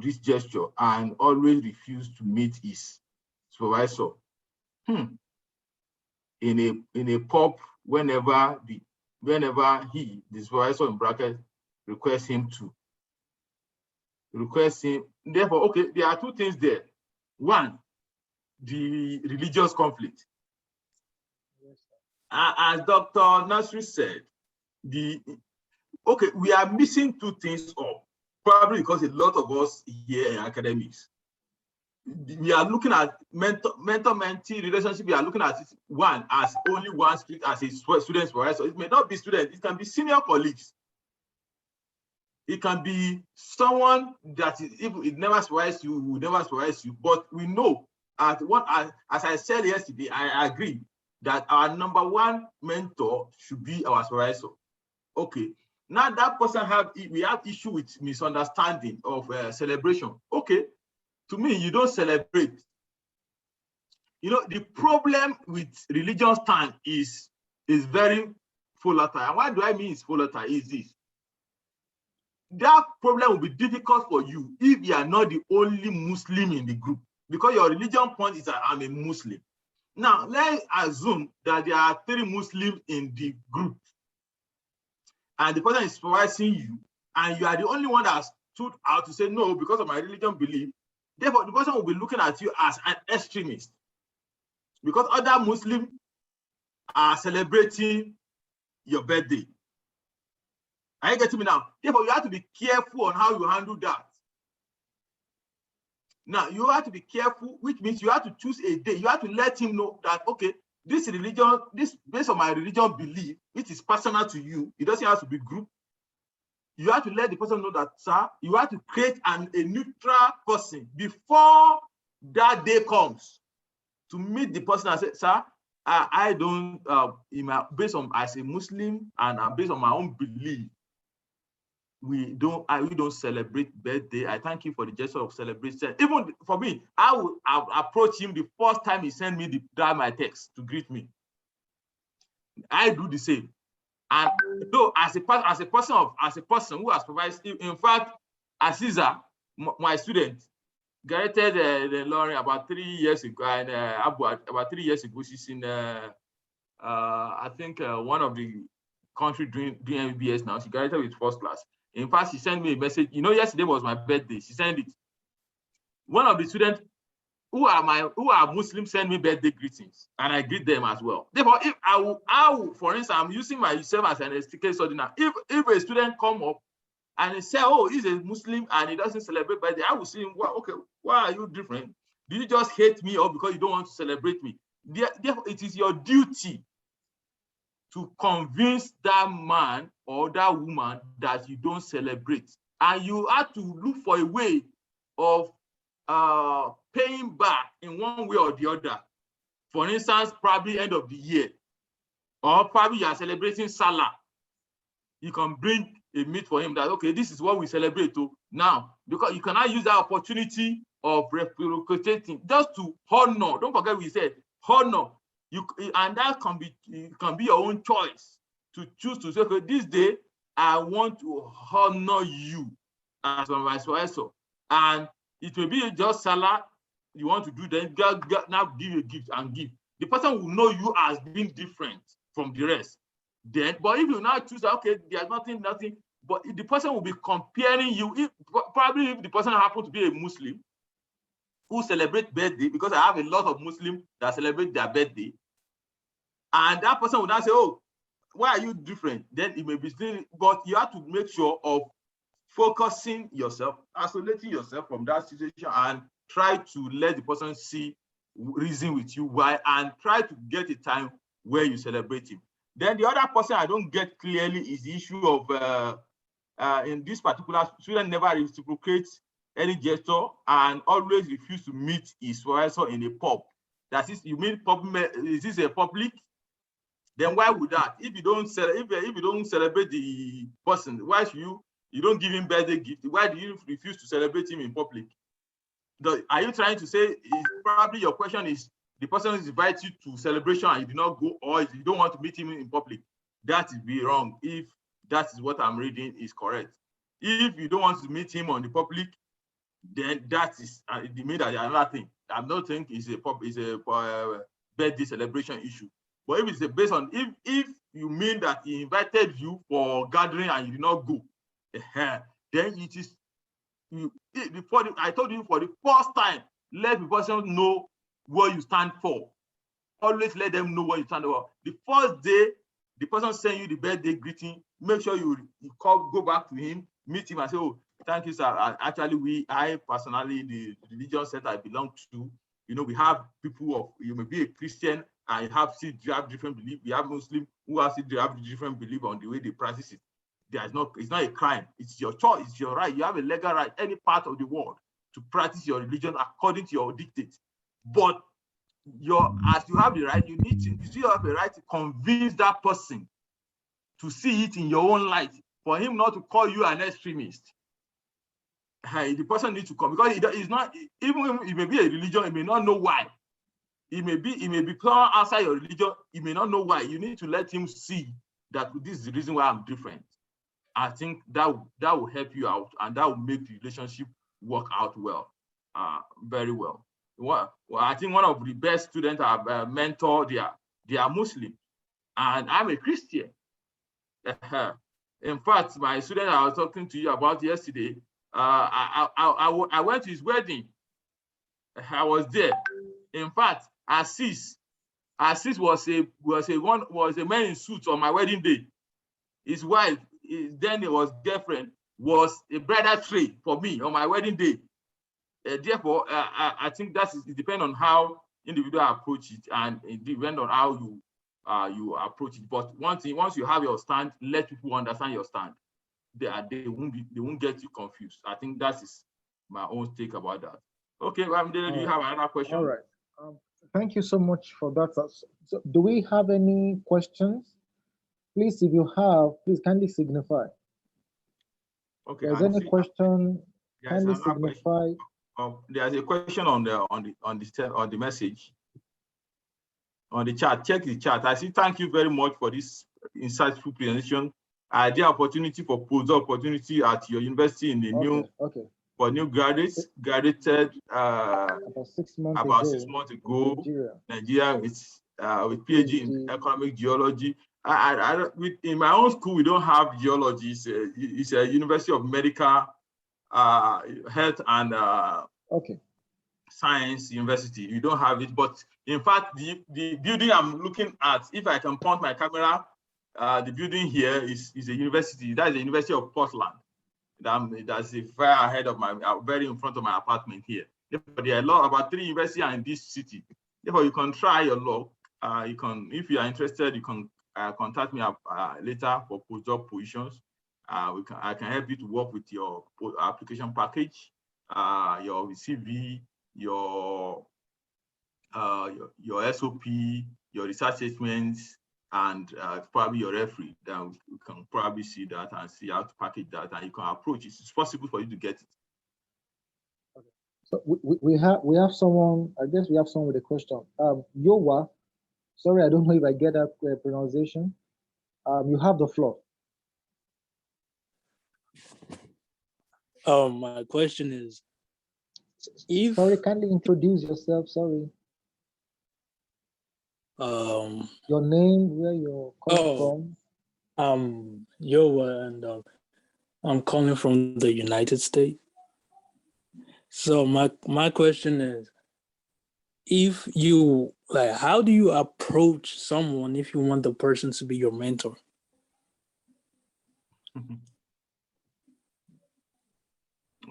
this gesture and always refused to meet his supervisor. In a pub, whenever the supervisor in bracket requests him to. Therefore, okay, there are two things there. One, the religious conflict. As Dr. Nasri said, we are missing two things up, probably because a lot of us here in academics, we are looking at mentor-mentee relationship. We are looking at it as only one strict as a student supervisor. It may not be student, it can be senior colleagues. It can be someone that it never supervises you, will never supervise you. But we know as I said yesterday, I agree that our number one mentor should be our supervisor. Okay. Now that person we have issue with misunderstanding of celebration. Okay. To me, you don't celebrate. You know, the problem with religious time is very volatile. And why do I mean it's volatile is this. That problem will be difficult for you if you are not the only Muslim in the group, because your religion point is that I'm a Muslim. Now, let's assume that there are 3 Muslims in the group, and the person is supervising you, and you are the only one that stood out to say no because of my religion belief. Therefore, the person will be looking at you as an extremist because other Muslims are celebrating your birthday. Are you getting me now? Therefore, you have to be careful on how you handle that. Now, you have to be careful, which means you have to choose a day. You have to let him know that, okay, this religion, based on my religion belief, which is personal to you, it doesn't have to be group. You have to let the person know that, sir, you have to create a neutral person before that day comes to meet the person and say, sir, I don't, based on as a Muslim and based on my own belief, we don't celebrate birthday. I thank you for the gesture of celebration. Even for me, I will approach him the first time he sent me my text to greet me. I do the same. And though as a person who has provided, in fact, Aziza, my student, graduated the Lauren about 3 years ago, and about 3 years ago, she's in I think one of the country doing MBBS now. She graduated with first class. In fact, she sent me a message. You know, yesterday was my birthday. She sent it. one of the students who are Muslim send me birthday greetings, and I greet them as well. Therefore, if I will, for instance, I'm using myself as an case study now. If a student come up and he say, oh, he's a Muslim and he doesn't celebrate birthday, I will see him, well, okay, why are you different? Do you just hate me or because you don't want to celebrate me? Therefore, it is your duty to convince that man or that woman that you don't celebrate. And you have to look for a way of paying back in one way or the other. For instance, probably end of the year, or probably you are celebrating Salah. You can bring a meat for him that, okay, this is what we celebrate to now, because you cannot use that opportunity of reciprocating just to honor. Don't forget we said honor. And that can be your own choice to choose to say, okay, this day I want to honor you as well, vice versa. And it may be just Salah you want to do, then now give a gift and give. The person will know you as being different from the rest. Then, but if you now choose that, okay, there's nothing, but the person will be comparing you. Probably if the person happens to be a Muslim who celebrate birthday, because I have a lot of Muslims that celebrate their birthday, and that person will now say, oh, why are you different? Then it may be still, but you have to make sure of focusing yourself, isolating yourself from that situation, and try to let the person reason with you why, and try to get a time where you celebrate him. Then the other person I don't get clearly is the issue of in this particular student never reciprocates any gesture and always refuse to meet his supervisor in a pub. That is, you mean is this a public? Then why would that? If you don't celebrate the person, why should you don't give him birthday gift? Why do you refuse to celebrate him in public? Are you trying to say, probably your question is, the person is invited you to celebration and you do not go, or you don't want to meet him in public? That is be wrong if that is what I'm reading is correct. If you don't want to meet him on the public, then that is it means that another thing. I'm not saying it's a birthday celebration issue. But if it's based on, if you mean that he invited you for gathering and you did not go, then it is, I told you for the first time, let the person know what you stand for. Always let them know what you stand for. The first day, the person send you the birthday greeting, make sure you go back to him, meet him and say, oh, thank you, sir. Actually, I personally, the religion set I belong to, we have people of, you may be a Christian and you have different belief. We have Muslims who have different belief on the way they practice it. It's not a crime. It's your choice. It's your right. You have a legal right, any part of the world, to practice your religion according to your dictates. But as you have the right, you still have the right to convince that person to see it in your own light, for him not to call you an extremist. The person needs to come, because it's not, even if it may be a religion, he may not know why. It may be outside your religion, he may not know why. You need to let him see that this is the reason why I'm different. I think that will help you out, and that will make the relationship work out well, very well. Well, I think one of the best students I've mentored, they are Muslim, and I'm a Christian. In fact, my student I was talking to you about yesterday, I went to his wedding. I was there. In fact, Assis was a man in suit on my wedding day. His wife, then it was girlfriend, was a bridal tray for me on my wedding day. Therefore, I think it depends on how individual approach it, and it depends on how you approach it. But once you have your stand, let people understand your stand. They won't get you confused. I think that is my own take about that. Okay, Ramdele, do you have another question? All right. Thank you so much for that. So do we have any questions? Please, if you have, please kindly signify. Okay. If there's any question, kindly signify. There's a question on the message, on the chat. Check the chat. I see. Thank you very much for this insightful presentation. The opportunity for postdoc opportunity at your university in the for new graduates graduated about 6 months ago. Nigeria with PhD in economic geology. In my own school, we don't have geology. It's a University of Medical Health and science university. You don't have it, but in fact, the building I'm looking at, if I can point my camera, the building here is a university. That is the University of Portland. That's a far ahead of my, very in front of my apartment here. Therefore, there are about 3 universities in this city. Therefore, you can try your luck. You can, if you are interested, you can contact me later for postdoc positions. I can help you to work with your application package, your CV, your SOP, your research statements, and probably your referee. Then you can probably see that and see how to package that, and you can approach it. It's possible for you to get it. Okay. So we have someone. I guess we have someone with a question. Yowa, sorry, I don't know if I get that pronunciation. You have the floor. My question is, if sorry, kindly introduce yourself. Sorry. Your name, where you're calling from? I'm Yowa, and I'm calling from the United States. So my question is, if you how do you approach someone if you want the person to be your mentor?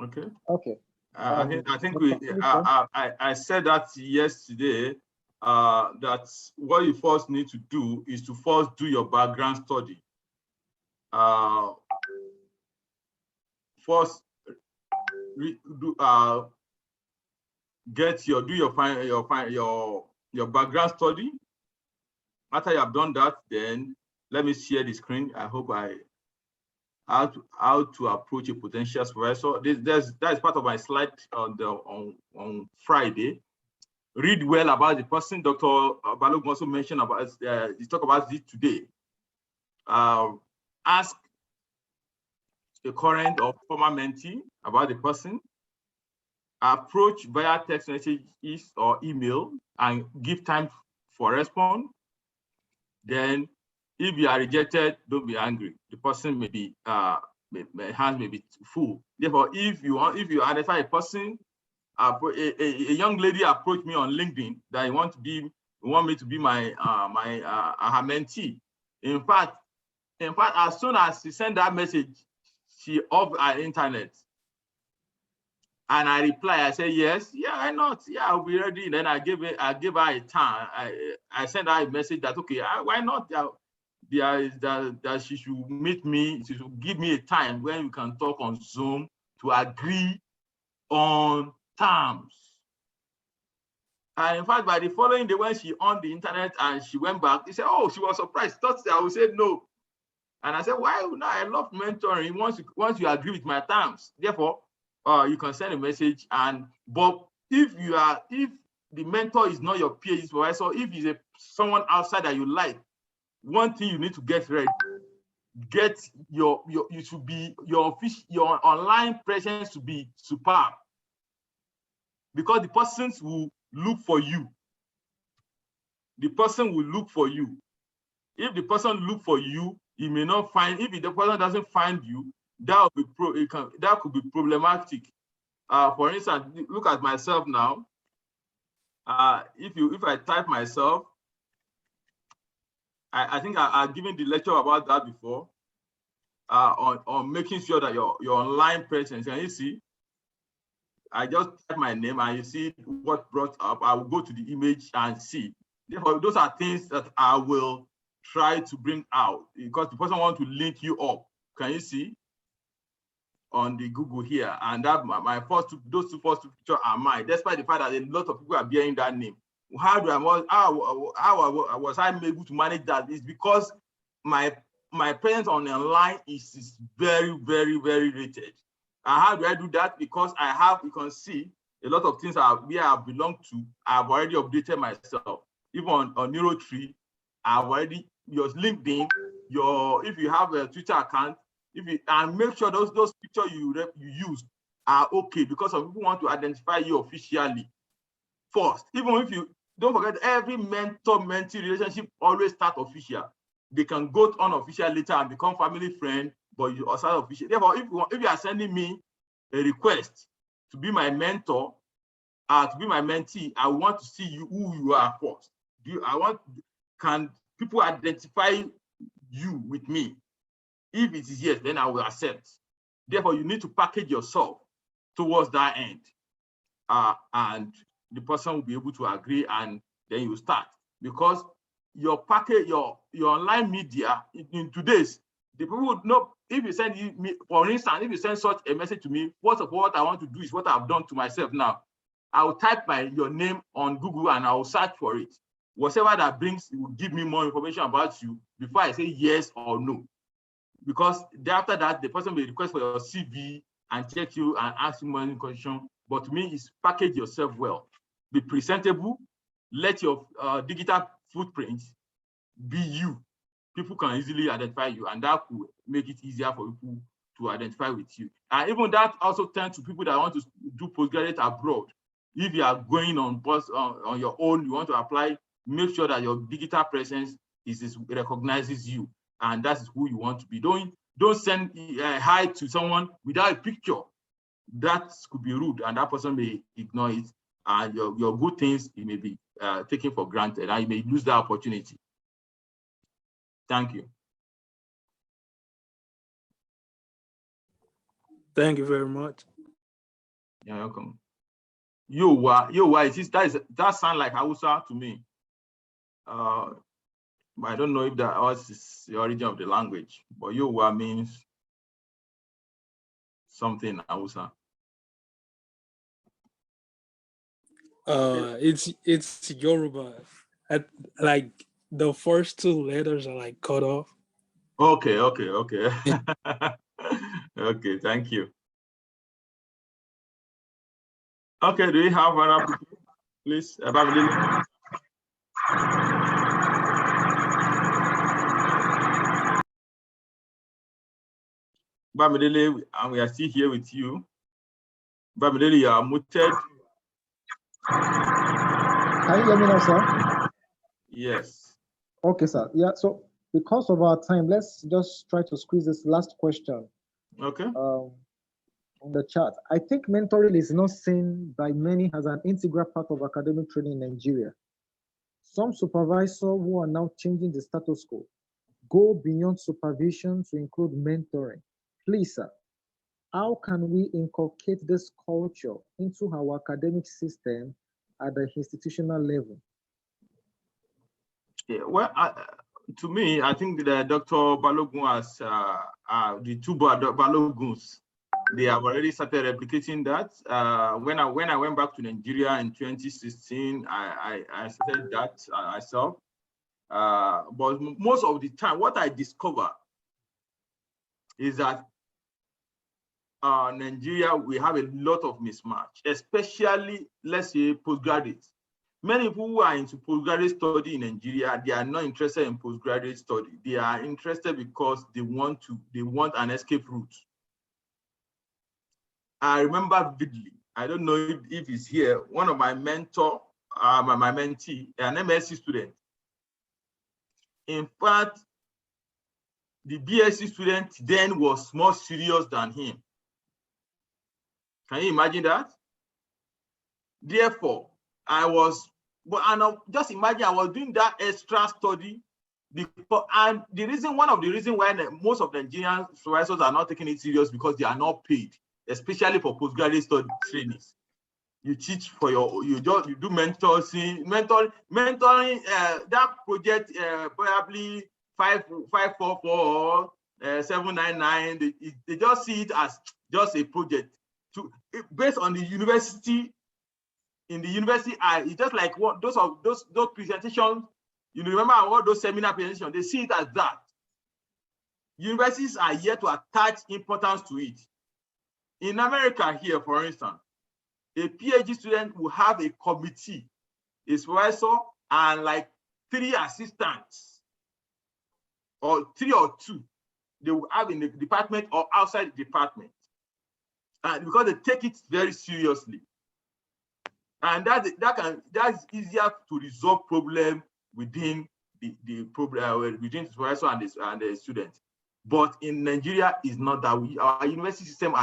Okay. Okay. I think I said that yesterday. That what you first need to do is to first do your background study. First, do your background study. After you have done that, then let me share the screen. I hope how to approach a potential supervisor. That is part of my slide on Friday. Read well about the person. Dr. Balogun also mentioned about he talked about it today. Ask a current or former mentee about the person. Approach via text messages or email and give time for response. Then, if you are rejected, don't be angry. The person may be hands may be full. Therefore, if you identify a person. A young lady approached me on LinkedIn that want me to be my her mentee. In fact, as soon as she sent that message, she off her internet, and I reply. I say yes, yeah, why not? Yeah, I'll be ready. Then I give her a time. I send her a message that okay, why not? That she should meet me. She should give me a time when we can talk on Zoom to agree on terms. And in fact, by the following day, when she on the internet and she went back, she said, oh, she was surprised. Thought I would say no. And I said, why? No, I love mentoring once you agree with my terms. Therefore, you can send a message. But if the mentor is not your PhD supervisor, if he's someone outside that you like, one thing you need to get ready. Your online presence to be superb. Because the persons will look for you. The person will look for you. If the person look for you, he may not find. If the person doesn't find you, that could be problematic. For instance, look at myself now. If I type myself, I think I've given the lecture about that before. On making sure that your online presence. Can you see? I just type my name and you see what brought up. I will go to the image and see. Therefore, those are things that I will try to bring out because the person wants to link you up. Can you see on the Google here? And that those two first pictures are mine, despite the fact that a lot of people are bearing that name. How was I able to manage that? It's because my presence on the online is very, very, very rated. And how do I do that? Because you can see a lot of things where I belong to. I've already updated myself. Even on NeuroTree, I've already, your LinkedIn, if you have a Twitter account, and make sure those pictures you use are okay, because some people want to identify you officially first. Even if you don't forget, every mentor-mentee relationship always start official. They can go unofficial later and become family friend, but you are start official. Therefore, if you are sending me a request to be my mentor, to be my mentee, I want to see you who you are first. Can people identify you with me? If it is yes, then I will accept. Therefore, you need to package yourself towards that end. And the person will be able to agree, and then you start. Because your package, your online media in today's, the people would know. If you send me, for instance, if you send such a message to me, first of all, what I want to do is what I've done to myself now. I will type your name on Google and I will search for it. Whatever that brings, it will give me more information about you before I say yes or no. Because after that, the person will request for your CV and check you and ask you more questions. But to me, it's package yourself well. Be presentable. Let your digital footprint be you. People can easily identify you, and that will make it easier for people to identify with you. And even that also turns to people that want to do postgraduate abroad. If you are going on your own, you want to apply, make sure that your digital presence recognizes you, and that is who you want to be. Don't send hi to someone without a picture. That could be rude, and that person may ignore it, and your good things, it may be taken for granted, and you may lose that opportunity. Thank you. Thank you very much. You're welcome. That sounds like Hausa to me. But I don't know if that is the origin of the language. But Yowa means something Hausa. It's Yoruba. Like the first two letters are like cut off. Okay. Okay, thank you. Okay, do you have other people, please? Bamidele, and we are still here with you. Bamidele, you are muted. Can you hear me now, sir? Yes. Okay, sir. Yeah, so because of our time, let's just try to squeeze this last question. Okay. On the chat. I think mentoring is not seen by many as an integral part of academic training in Nigeria. Some supervisors who are now changing the status quo go beyond supervision to include mentoring. Please, sir, how can we inculcate this culture into our academic system at the institutional level? Yeah, well, to me, I think that Dr. Balogun has the two Baloguns. They have already started replicating that. When I went back to Nigeria in 2016, I started that myself. But most of the time, what I discover is that Nigeria, we have a lot of mismatch, especially, let's say, postgraduates. Many people who are into postgraduate study in Nigeria, they are not interested in postgraduate study. They are interested because they want an escape route. I remember vividly, I don't know if he's here, one of my mentor, my mentee, an MSc student. In fact, the BSc student then was more serious than him. Can you imagine that? Therefore, just imagine I was doing that extra study and one of the reasons why most of the Nigerian supervisors are not taking it serious because they are not paid, especially for postgraduate study trainings. You teach for you do mentoring, that project probably 544 or 799. They just see it as just a project based on the university. In the university, it's just like those presentations. You remember all those seminar presentations? They see it as that. Universities are yet to attach importance to it. In America here, for instance, a PhD student will have a committee, a supervisor, and like 3 assistants, or 3 or 2. They will have in the department or outside the department, and because they take it very seriously. And that's easier to resolve problem within the program between the supervisor and the student. But in Nigeria, it's not that way. Our university system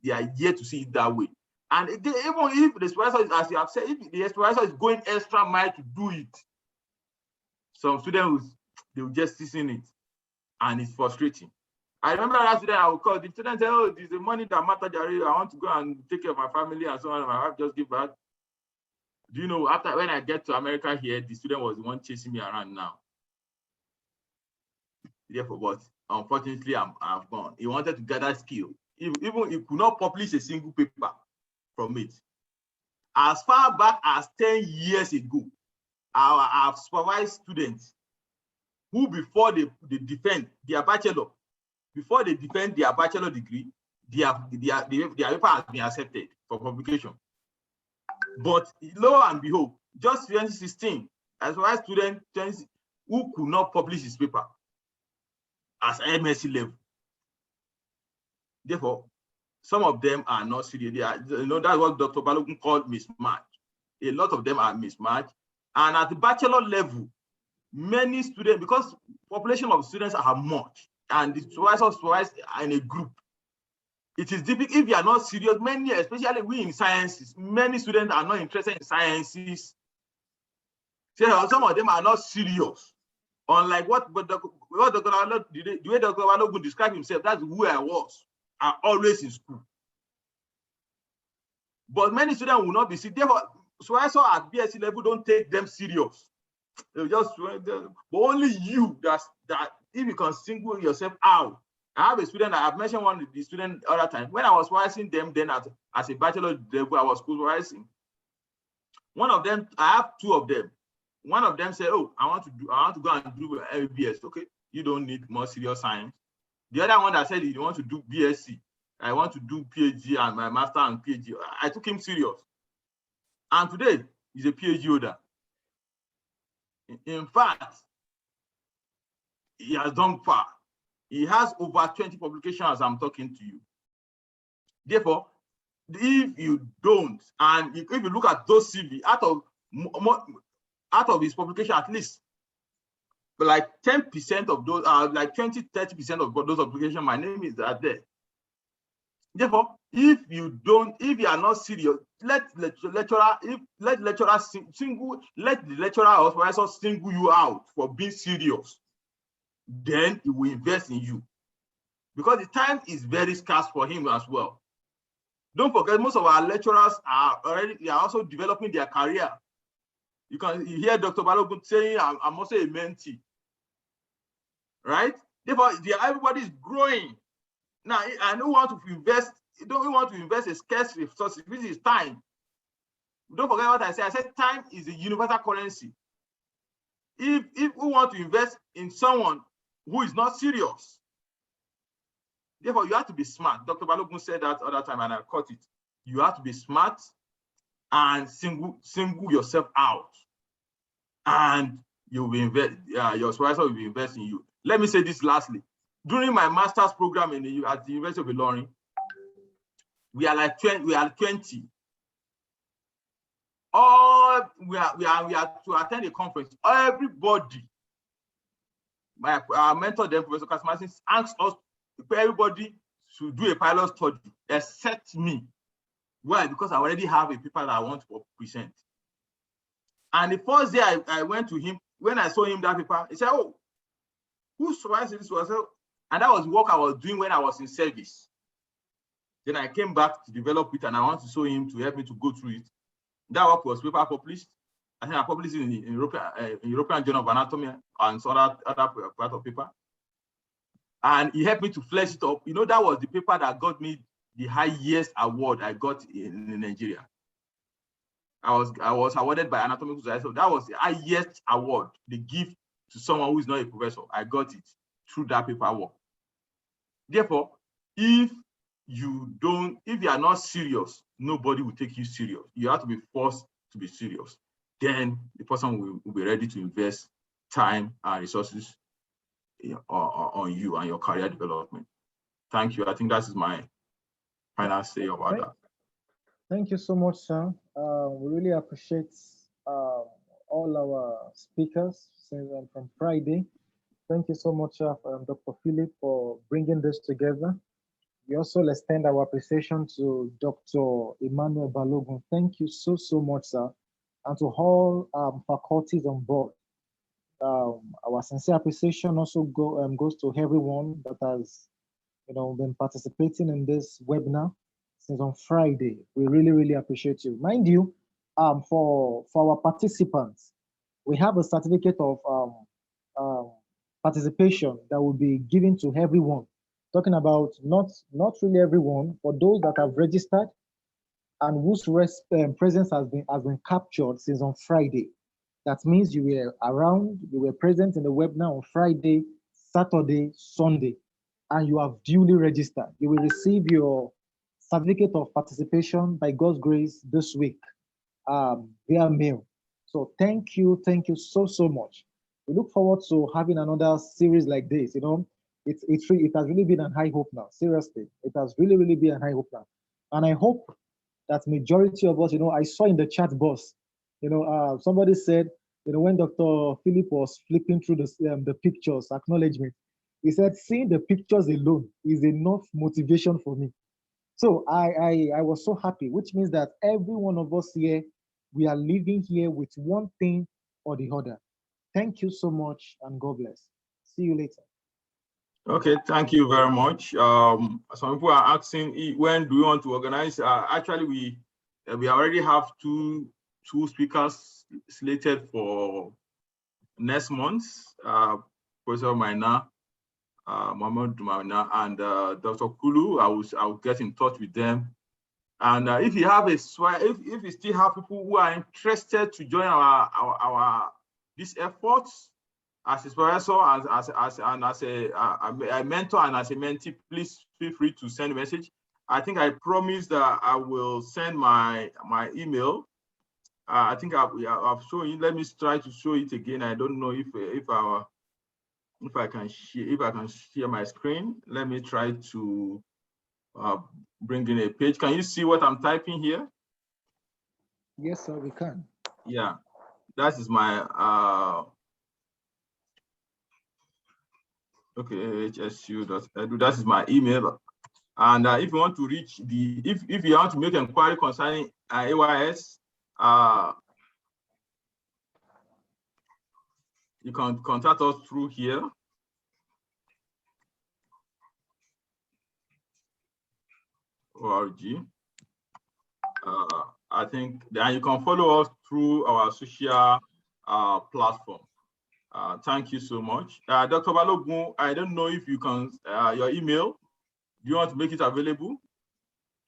they are yet to see it that way. And even if the supervisor is, as you have said, if the supervisor is going extra mile to do it, some students they will just listen it, and it's frustrating. I remember last student I would call the student say, "Oh, there's the money that matters. I want to go and take care of my family and so on. My wife just give back." Do you know, after when I get to America here, the student was the one chasing me around now. Therefore, but unfortunately, I've gone. He wanted to gather skill. Even he could not publish a single paper from it. As far back as 10 years ago, I've supervised students who, before they defend their bachelor, before they defend their bachelor degree, their paper has been accepted for publication. But lo and behold, just 2016, as well as student who could not publish his paper as MSc level. Therefore, some of them are not serious. They are, that's what Dr. Balogun called mismatch. A lot of them are mismatched. And at the bachelor level, many students, because population of students are much, and the supervisors in a group, it is difficult if you are not serious. Many, especially we in sciences, many students are not interested in sciences. So some of them are not serious. Unlike the way Dr. Balogun described himself, that's who I was. I'm always in school. But many students will not be serious. Therefore, supervisors at BSc level don't take them serious. They just, but only you that if you can single yourself out. I have a student, I have mentioned one of the students the other time. When I was supervising them then as a bachelor level, I was supervising. One of them, I have two of them. One of them said, "Oh, I want to go and do MBS." Okay, you don't need more serious science. The other one that said he wants to do BSc, I want to do PhD and my master and PhD. I took him serious. And today, he's a PhD holder. In fact, he has done far. He has over 20 publications as I'm talking to you. Therefore, if you don't, and if you look at those CV, out of his publication, at least like 10% of those, like 20-30% of those publications, my name is there. Therefore, if you are not serious, let the lecturer or supervisor single you out for being serious. Then he will invest in you, because the time is very scarce for him as well. Don't forget, most of our lecturers are also developing their career. You can hear Dr. Balogun saying, "I'm also a mentee," right? Therefore, everybody is growing now. I don't want to invest. Don't want to invest a scarce resource, which is time. Don't forget what I said. I said time is a universal currency. If we want to invest in someone who is not serious, therefore you have to be smart. Dr. Balogun said that other time, and I caught it. You have to be smart and single yourself out, and you will invest. Your supervisor will invest in you. Let me say this lastly. During my master's program at the University of Ilorin, we are 20. We are to attend a conference. Everybody, our mentor, then Professor Kasimasin, asked us, everybody should do a pilot study, except me. Why? Because I already have a paper that I want to present. And the first day I went to him, when I saw him that paper, he said, "Oh, who supervised this?" And that was work I was doing when I was in service. Then I came back to develop it, and I want to show him to help me to go through it. That work was paper published. I think I published it in European Journal of Anatomy and some other part of paper. And he helped me to flesh it up. You know, that was the paper that got me the highest award I got in Nigeria. I was awarded by Anatomical Society. So that was the highest award they give to someone who is not a professor. I got it through that paperwork. Therefore, if you are not serious, nobody will take you serious. You have to be forced to be serious. Then the person will be ready to invest time and resources on you and your career development. Thank you. I think that is my final say about that. Thank you so much, sir. We really appreciate all our speakers from Friday. Thank you so much, Dr. Philip, for bringing this together. We also extend our appreciation to Dr. Emmanuel Balogun. Thank you so much, sir, and to all faculties on board. Our sincere appreciation also goes to everyone that has, been participating in this webinar since on Friday. We really appreciate you. Mind you, for our participants, we have a certificate of participation that will be given to everyone. Talking about not really everyone, for those that have registered and whose presence has been captured since on Friday. That means you were around, you were present in the webinar on Friday, Saturday, Sunday, and you have duly registered. You will receive your certificate of participation by God's grace this week via mail. So thank you so much. We look forward to having another series like this. It has really been an eye opener. Seriously, it has really been an eye opener, and I hope that majority of us, I saw in the chat box, somebody said, when Dr. Philip was flipping through the pictures, acknowledgement, he said, seeing the pictures alone is enough motivation for me. So I was so happy, which means that every one of us here, we are living here with one thing or the other. Thank you so much, and God bless. See you later. Okay, thank you very much. Some people are asking, when do we want to organize? Actually, we already have two speakers slated for next month. Professor Maina, Mohamed Maina, and Dr. Kulu. I will get in touch with them. And if you have if you still have people who are interested to join our these efforts, as a professor, as a mentor and as a mentee, please feel free to send a message. I think I promised that I will send my email. I think I've shown you. Let me try to show it again. I don't know if I can share my screen. Let me try to bring in a page. Can you see what I'm typing here? Yes, sir, we can. Yeah, that is my okay, hsu.edu. That is my email. And if you want to reach if you want to make inquiry concerning AYS, you can contact us through here. ORG. I think then you can follow us through our social platform. Thank you so much. Dr. Balogun, I don't know if you can, your email, do you want to make it available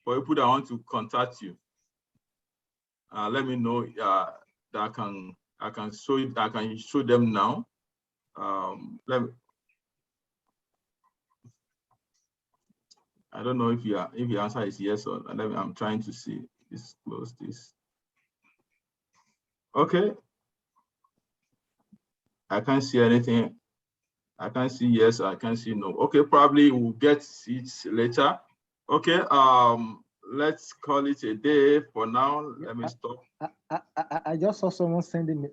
for people that want to contact you? Let me know that I can show them now. I don't know if your answer is yes or no. I'm trying to see. Let's close this. Okay. I can't see anything. I can't see yes, I can't see no. Okay, probably we'll get it later. Okay, let's call it a day for now. Let me stop. I just saw someone sending me.